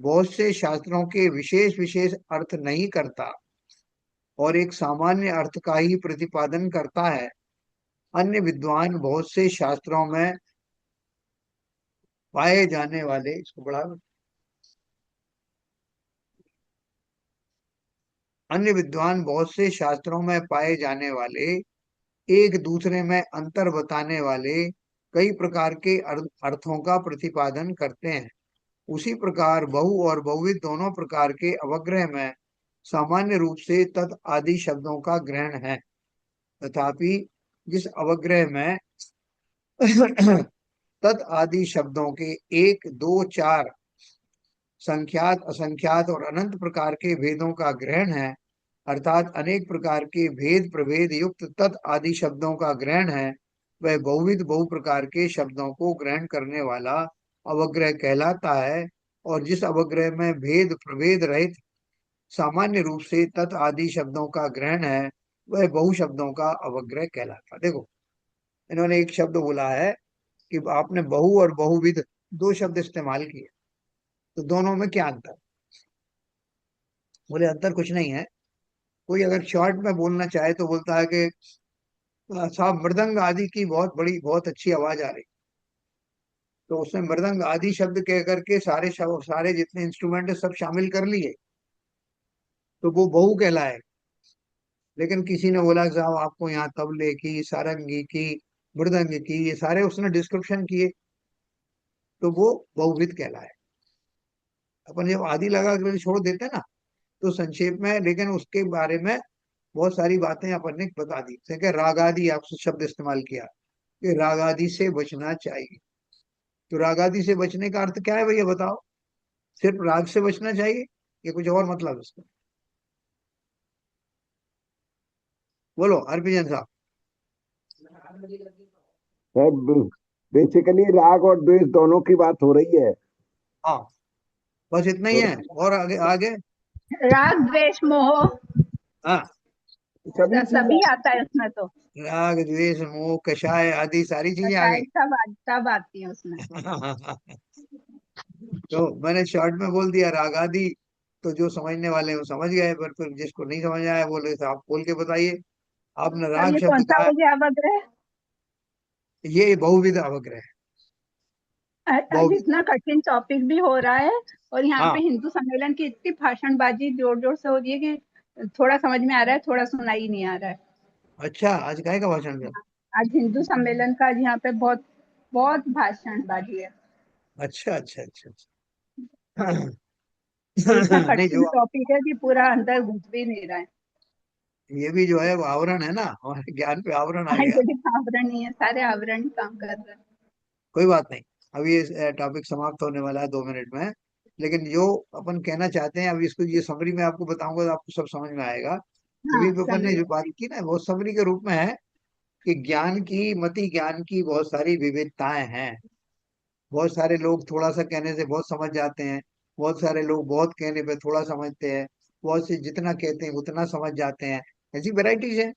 बहुत से शास्त्रों के विशेष विशेष अर्थ नहीं करता और एक सामान्य अर्थ का ही प्रतिपादन करता है, अन्य विद्वान बहुत से शास्त्रों में पाए जाने वाले, इसको बड़ा, अन्य विद्वान बहुत से शास्त्रों में पाए जाने वाले, एक दूसरे में अंतर बताने वाले कई प्रकार के अर्थों का प्रतिपादन करते हैं। उसी प्रकार बहु और बहुविध दोनों प्रकार के अवग्रह में सामान्य रूप से तत् आदि शब्दों का ग्रहण है। तथापि जिस अवग्रह में तत् आदि शब्दों के एक, दो, चार, संख्यात, असंख्यात और अनंत प्रकार के भेदों का ग्रहण है, अर्थात अनेक प्रकार के भेद प्रभेद युक्त तत् आदि शब्दों का ग्रहण है, वह बहुविध बहु प्रकार के शब्दों को ग्रहण करने वाला अवग्रह कहलाता है। और जिस अवग्रह में भेद प्रभेद रहित सामान्य रूप से तत् आदि शब्दों का ग्रहण है, वह बहु शब्दों का अवग्रह कहलाता है। देखो, इन्होंने एक शब्द बोला है कि आपने बहु और बहुविध दो शब्द इस्तेमाल किए, तो दोनों में क्या अंतर? बोले अंतर कुछ नहीं है। कोई अगर शॉर्ट में बोलना चाहे तो बोलता है कि साहब मृदंग आदि की बहुत बड़ी बहुत अच्छी आवाज आ रही, तो उसने मृदंग आदि शब्द कह करके सारे शब्द, सारे जितने इंस्ट्रूमेंट है सब शामिल कर लिए, तो वो बहु कहलाए। लेकिन किसी ने बोला कि साहब आपको यहाँ तबले की, सारंगी की, मृदंग की, ये सारे उसने डिस्क्रिप्शन किए, तो वो बहुविध कहलाए। अपन जब आदि लगा के छोड़ देते हैं ना, तो संक्षेप में, लेकिन उसके बारे में बहुत सारी बातें अपन ने बता दी। जैसे कि रागादि आपसे शब्द इस्तेमाल किया, कि रागादि से बचना चाहिए। तो रागादि से बचने का अर्थ क्या है भैया बताओ? सिर्फ राग से बचना चाहिए, ये कुछ और मतलब है इसका? बोलो हरभजन साहब। है बेसिकली राग और द्वेष दोनों की बात हो रही है। हाँ, बस इतना ही तो है, और आगे आगे? राग द्वेष मोह हाँ, सभी सभी चीजें आता है उसमें तो। राग द्वेष मोह कषाय आदि सारी चीजें आ गई। शायद सब आती है उसमें। तो मैंने शॉर्ट में बोल दिया राग आदि, तो जो समझने वाले हैं वो समझ गए, पर फिर जिसको नहीं समझ आया बोले तो आप खोल के बताइए। आपने और राग ये कौन शब्द सा कहा, हो गया अवग्रह? ये बहुविध अवग्रह है। आज बहुविध, इतना कठिन टॉपिक भी हो रहा है, और यहाँ पे हाँ। हिंदू सम्मेलन की इतनी भाषणबाजी जोर जोर से हो रही है कि थोड़ा समझ में आ रहा है, थोड़ा सुनाई नहीं आ रहा है। अच्छा, आज काहे का भाषण था? आज हिंदू सम्मेलन का, आज यहाँ पे बहुत बहुत भाषणबाजी है। अच्छा अच्छा अच्छा अच्छा। और इतना नहीं, कठिन जो टॉपिक है कि पूरा अंदर घुस भी नहीं रहा है। ये भी जो है वो आवरण है ना, हमारे ज्ञान पे आवरण आ हाँ, गया। ये भी आवरण ही है, सारे आवरण ही काम कर रहे हैं। कोई बात नहीं, अभी ये टॉपिक समाप्त होने वाला है 2 मिनट में। लेकिन जो अपन कहना चाहते हैं, अभी इसको ये समरी में आपको बताऊंगा तो आपको सब समझ में आएगा। अभी हाँ, भी अपन ने समझ। जो बात की ना, वो समरी के रूप में है, कि ज्ञान की, मति ज्ञान की बहुत सारी विविधताएं हैं। बहुत सारे लोग थोड़ा सा कहने से बहुत समझ जाते हैं, बहुत सारे लोग बहुत कहने पे थोड़ा समझते हैं, बहुत से जितना कहते हैं उतना समझ जाते हैं। ऐसी वैरायटीज है।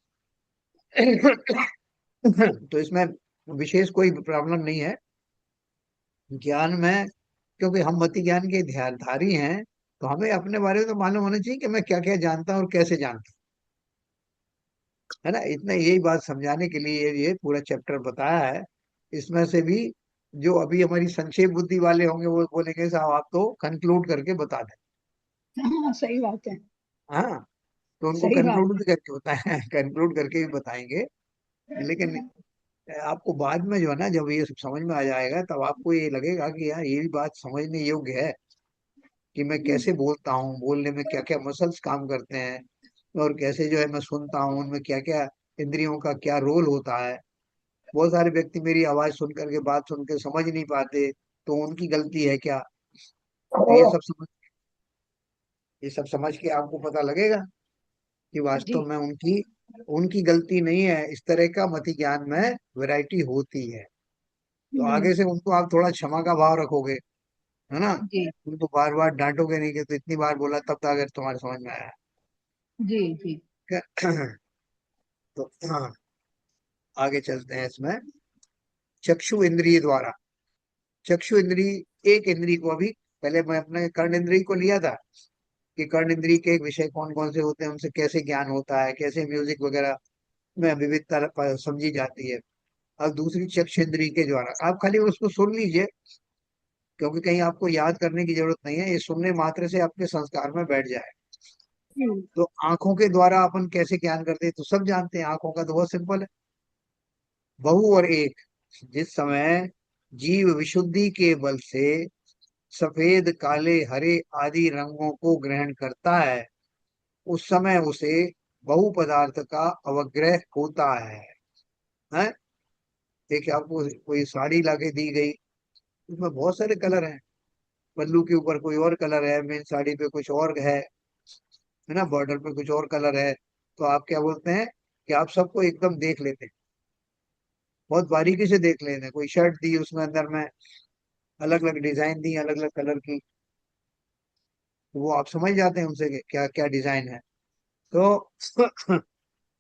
तो इसमें विशेष कोई प्रॉब्लम नहीं है ज्ञान में, क्योंकि हम मति ज्ञान के ध्यानधारी हैं। तो हमें अपने बारे में तो मालूम होना चाहिए कि मैं क्या क्या जानता हूँ और कैसे जानता हूँ, है ना? इतना, यही बात समझाने के लिए ये पूरा चैप्टर बताया है। इसमें से भी जो अभी हमारी संक्षेप बुद्धि वाले होंगे वो बोलेंगे साहब आप तो कंक्लूड करके बता दें। हाँ, सही बात है। हाँ, तो उनको सही बात कंक्लूड है। भी करके बताएं। कंक्लूड करके भी बताएंगे। लेकिन आपको बाद में जो है ना, जब ये सब समझ में आ जाएगा, तब आपको ये लगेगा कि यार ये भी बात समझने योग्य है, कि मैं कैसे बोलता हूँ, बोलने में क्या क्या मसल्स काम करते हैं, और कैसे जो है मैं सुनता हूँ, उनमें क्या क्या इंद्रियों का क्या रोल होता है। बहुत सारे व्यक्ति मेरी आवाज सुन करके, बात सुन के समझ नहीं पाते, तो उनकी गलती है क्या? तो ये सब समझ के आपको पता लगेगा कि जी। वास्तव में उनकी उनकी गलती नहीं है। इस तरह का मति ज्ञान में वैरायटी होती है। तो आगे से उनको आप थोड़ा क्षमा का भाव रखोगे, है ना? जी। उनको बार बार डांटोगे नहीं कि तो इतनी बार बोला तब तक अगर तुम्हारे समझ में आया। जी। जी। ठीक है? तो हाँ, आगे चलते हैं इसमें। चक्षु इंद्रिय द्वारा, चक्षु इंद्रिय एक इंद्रिय को, अभी पहले मैं अपने कर्ण इंद्रिय को लिया था, कि कर्ण इंद्रिय के विषय कौन कौन से होते हैं, उनसे कैसे ज्ञान होता है, कैसे म्यूजिक वगैरह में विविधता समझी जाती है। अब दूसरी चक्षु इंद्रिय के द्वारा, आप खाली उसको सुन लीजिए, क्योंकि कहीं आपको याद करने की जरूरत नहीं है, ये सुनने मात्र से आपके संस्कार में बैठ जाए। हम्म। तो आंखों के द्वारा अपन कैसे ज्ञान करते हैं, तो सब जानते हैं, आंखों का तो बहुत सिंपल है। बहु और एक, जिस समय जीव विशुद्धि के बल से सफेद, काले, हरे आदि रंगों को ग्रहण करता है, उस समय उसे बहु पदार्थ का अवग्रह होता है? देखिए, आपको कोई साड़ी लाके दी गई, उसमें बहुत सारे कलर हैं, पल्लू के ऊपर कोई और कलर है, मेन साड़ी पे कुछ और है ना, बॉर्डर पे कुछ और कलर है। तो आप क्या बोलते हैं कि आप सबको एकदम देख लेते हैं, बहुत बारीकी से देख लेते हैं। कोई शर्ट दी, उसमें अंदर में अलग अलग डिजाइन दी, अलग अलग कलर की, तो वो आप समझ जाते हैं उनसे कि क्या क्या डिजाइन है। तो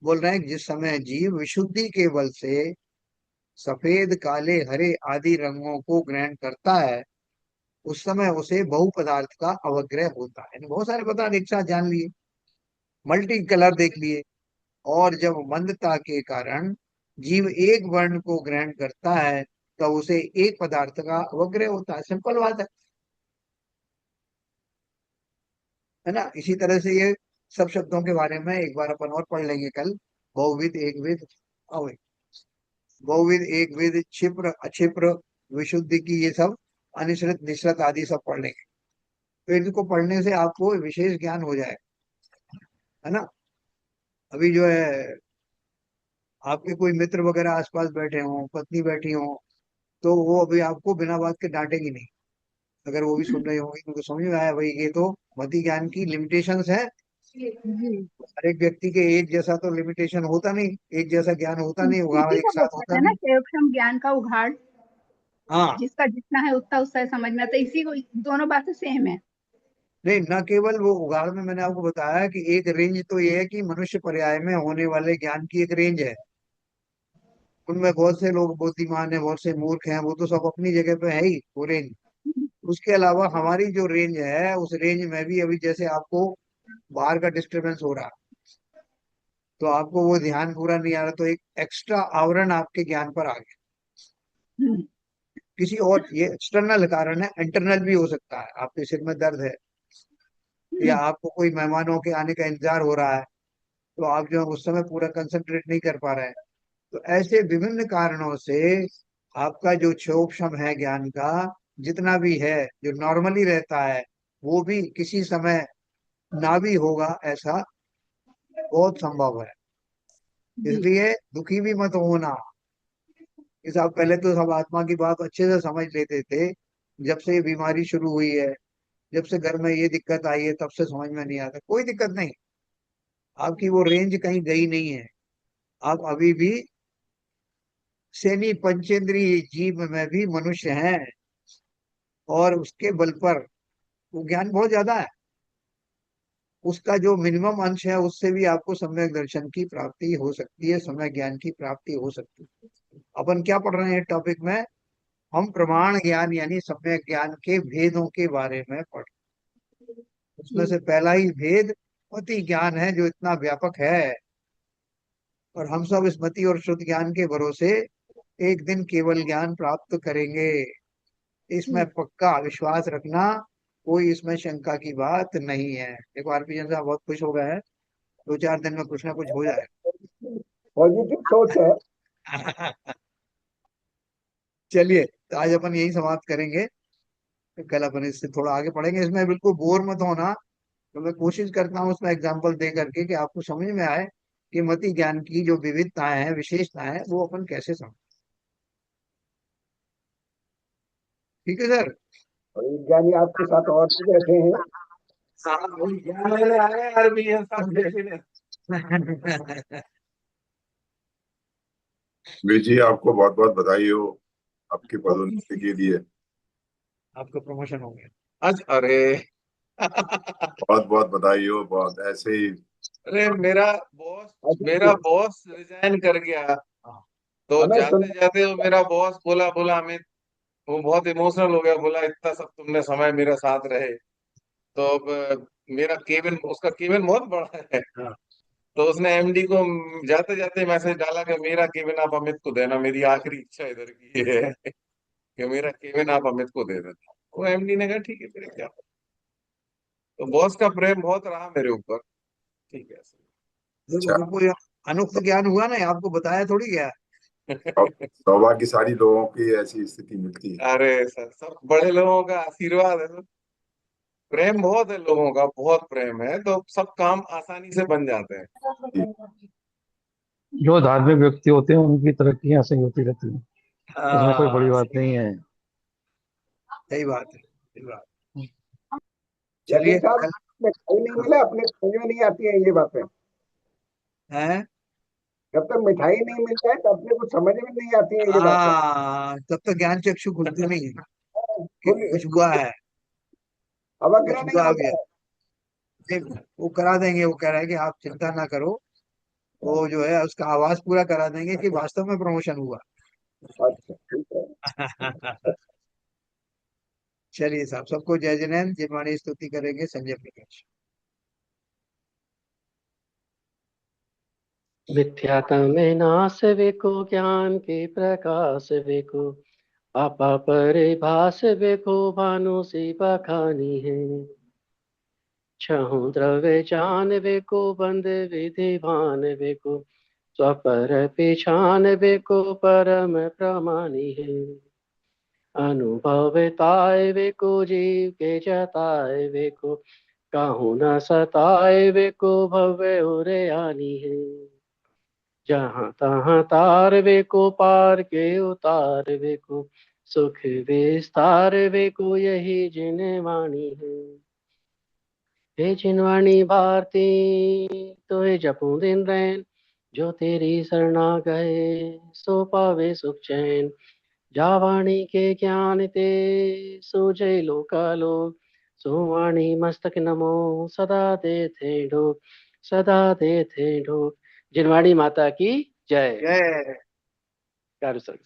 बोल रहे हैं कि जिस समय जीव विशुद्धि के बल से सफेद, काले, हरे आदि रंगों को ग्रहण करता है, उस समय उसे बहु पदार्थ का अवग्रह होता है। यानी बहुत सारे पदार्थ एक साथ जान लिए, मल्टी कलर देख लिए। और जब मंदता के कारण जीव एक वर्ण को ग्रहण करता है, तब उसे एक पदार्थ का अवग्रह होता है। सिंपल बात है ना? इसी तरह से ये सब शब्दों के बारे में एक बार अपन और पढ़ लेंगे कल। बहुविध, एकविध, अवय, बहुविध, एकविध, क्षिप्र, अक्षिप्र, विशुद्धि की, ये सब अनिश्रित, निश्रित आदि सब पढ़ लेंगे। तो इनको पढ़ने से आपको विशेष ज्ञान हो जाए, है ना। अभी जो है आपके कोई मित्र वगैरह आसपास बैठे हों, पत्नी बैठी हो, तो वो अभी आपको बिना बात के डांटेगी नहीं। अगर वो भी सुन रही होंगी, उनको समझ में आया भाई ये तो मति ज्ञान की लिमिटेशंस है। जी। हर एक व्यक्ति के एक जैसा तो लिमिटेशन होता नहीं, एक जैसा ज्ञान होता नहीं, उगाड़ इसी एक को साथ बोलते होता हैं ना नहीं। क्षयोक्षम ज्ञान का उघाड़। हाँ। जिसका जितना है उतना उससे समझ में आता है। इसी को, दोनों बातें सेम है। नहीं, न केवल वो उगाड़ में मैंने आपको बताया कि एक रेंज तो ये है कि मनुष्य पर्याय में होने वाले ज्ञान की एक रेंज है। उनमें बहुत से लोग बुद्धिमान है, बहुत से मूर्ख हैं, वो तो सब अपनी जगह पे है ही वो रेंज। उसके अलावा हमारी जो रेंज है, उस रेंज में भी अभी जैसे आपको बाहर का डिस्टरबेंस हो रहा, तो आपको वो ध्यान पूरा नहीं आ रहा, तो एक एक्स्ट्रा आवरण आपके ज्ञान पर आ गया। हम्म, किसी और, ये एक्सटर्नल कारण है, इंटरनल भी हो सकता है। आपके सिर में दर्द है, या आपको कोई मेहमानों के आने का इंतजार हो रहा है, तो आप जो है उस समय पूरा कंसंट्रेट नहीं कर पा रहे हैं। तो ऐसे विभिन्न कारणों से आपका जो क्षोभ है ज्ञान का, जितना भी है, जो नॉर्मली रहता है, वो भी किसी समय ना भी होगा, ऐसा बहुत संभव है। जी। इसलिए दुखी भी मत होना। कि साहब पहले तो सब आत्मा की बात अच्छे से समझ लेते थे, जब से ये बीमारी शुरू हुई है, जब से घर में ये दिक्कत आई है, तब से समझ में नहीं आता। कोई दिक्कत नहीं, आपकी वो रेंज कहीं गई नहीं है। आप अभी भी सेमी पंचेंद्रिय जीव में भी मनुष्य हैं, और उसके बल पर वो ज्ञान बहुत ज्यादा है। उसका जो मिनिमम अंश है, उससे भी आपको सम्यक दर्शन की प्राप्ति हो सकती है, सम्यक ज्ञान की प्राप्ति हो सकती है। अपन क्या पढ़ रहे हैं टॉपिक में? हम प्रमाण ज्ञान यानी सम्यक ज्ञान के भेदों के बारे में पढ़। उसमें से पहला ही भेद मति ज्ञान है, जो इतना व्यापक है। और हम सब इस मति और शुद्ध ज्ञान के भरोसे एक दिन केवल ज्ञान प्राप्त करेंगे, इसमें पक्का विश्वास रखना। कोई इसमें शंका की बात नहीं है। देखो आरपी साहब बहुत खुश हो गए हैं, 2-4 दिन में कुछ ना कुछ हो पॉजिटिव सोच है। जाए। चलिए, तो आज अपन यही समाप्त करेंगे। कल अपन इससे थोड़ा आगे पढ़ेंगे। इसमें बिल्कुल बोर मत होना। तो मैं कोशिश करता हूँ उसमें एग्जाम्पल दे करके कि आपको समझ में आए कि मति ज्ञान की जो विविधताएं हैं, विशेषताएं हैं, वो अपन कैसे समझ। ठीक है सर। और विज्ञानी आपके साथ और भी बैठे हैं। हाँ, वही ज्ञान लेने आए हैं यार भी ये सब देखने। वीर जी, आपको बहुत बहुत बधाई हो आपकी पदोन्नति के लिए। आपका प्रमोशन हो गया। आज अरे हाँ। बहुत बहुत बधाई हो, बहुत ऐसे ही। अरे मेरा बॉस रिजाइन कर गया। तो हमें जाते सुन जाते वो मेरा बॉस बोला बोला अमित, वो बहुत इमोशनल हो गया, बोला इतना सब तुमने समय मेरे साथ रहे। तो अब मेरा केबिन, उसका केबिन बहुत बड़ा है। तो उसने एमडी को जाते जाते मैसेज डाला कि मेरा केबिन आप अमित को देना, मेरी आखिरी इच्छा इधर की है कि मेरा केबिन आप अमित को दे देना। वो एमडी ने कहा ठीक है, फिर क्या। तो बॉस का प्रेम बहुत रहा मेरे ऊपर। ठीक है देखो, अच्छा, आपको ये अनुक्त ज्ञान हुआ ना, आपको बताया थोड़ी गया। सौभाग्यशाली लोगों की ऐसी स्थिति मिलती है। अरे सर, सब बड़े लोगों का आशीर्वाद है सर। प्रेम बहुत है लोगों का, बहुत प्रेम है, तो सब काम आसानी से बन जाते हैं। जी। जो धार्मिक व्यक्ति होते हैं उनकी तरक्कियां सही होती रहती हैं। इसमें कोई बड़ी हाँ, बात नहीं है। सही बात है, सही बात। लेकिन चलिए साहब, कल। मिठाई नहीं मिले अपने समझ में नहीं आती है ये बातें। है। जब तक मिठाई नहीं मिल जाए तब अपने को समझ में नहीं आती है ये बातें। हाँ, तब तक ज्ञान चक्षु खुलते नहीं है कि खुल कुछ हुआ है, अवग्रह कुछ नहीं हुआ भी होता है। है। नहीं, वो करा देंगे। वो कह रहा है कि आप चिंता ना करो, वो जो है उसका आवाज पूरा करा देंगे कि वास्तव में प्रमोशन हुआ। अच्छा, ठीक है। चलिए साहब, सबको जय जैन। जिनवाणी स्तुति करेंगे संजय प्रकाश। मिथ्याता में नाश वेको, ज्ञान के प्रकाश वेको, आपा परिभाष वेको, भानु सी बखानी है। छहु द्रव्य जानवे को बंद विधि भानवे को स्वपर पहचानवे को परम प्रमाणी है। अनुभव ताय वे को जीव के जताए वे को काहू न सताए वे को भव्य उरे आनी है। जहाँ तहाँ तार वे को पार के उतार वे को सुख विस्तार वे को यही जिन वाणी है। हे जिनवाणी भारती तो हे जपू दिन रैन जो तेरी शरणा गए सो पावे सुख चैन। जावाणी के ज्ञान ते सूझे लोकालोक सुवाणी मस्तक नमो सदा देते ढोक सदा देते ढोक। जिनवाणी माता की जय। जय। कार्य सर्ग।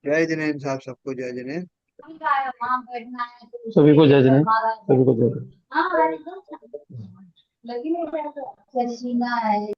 जय जिनेन्द्र साहब, सबको जय जिनेन्द्र। सभी को जय जिनेन्द्र, सभी को जय जिनेन्द्र। हाँ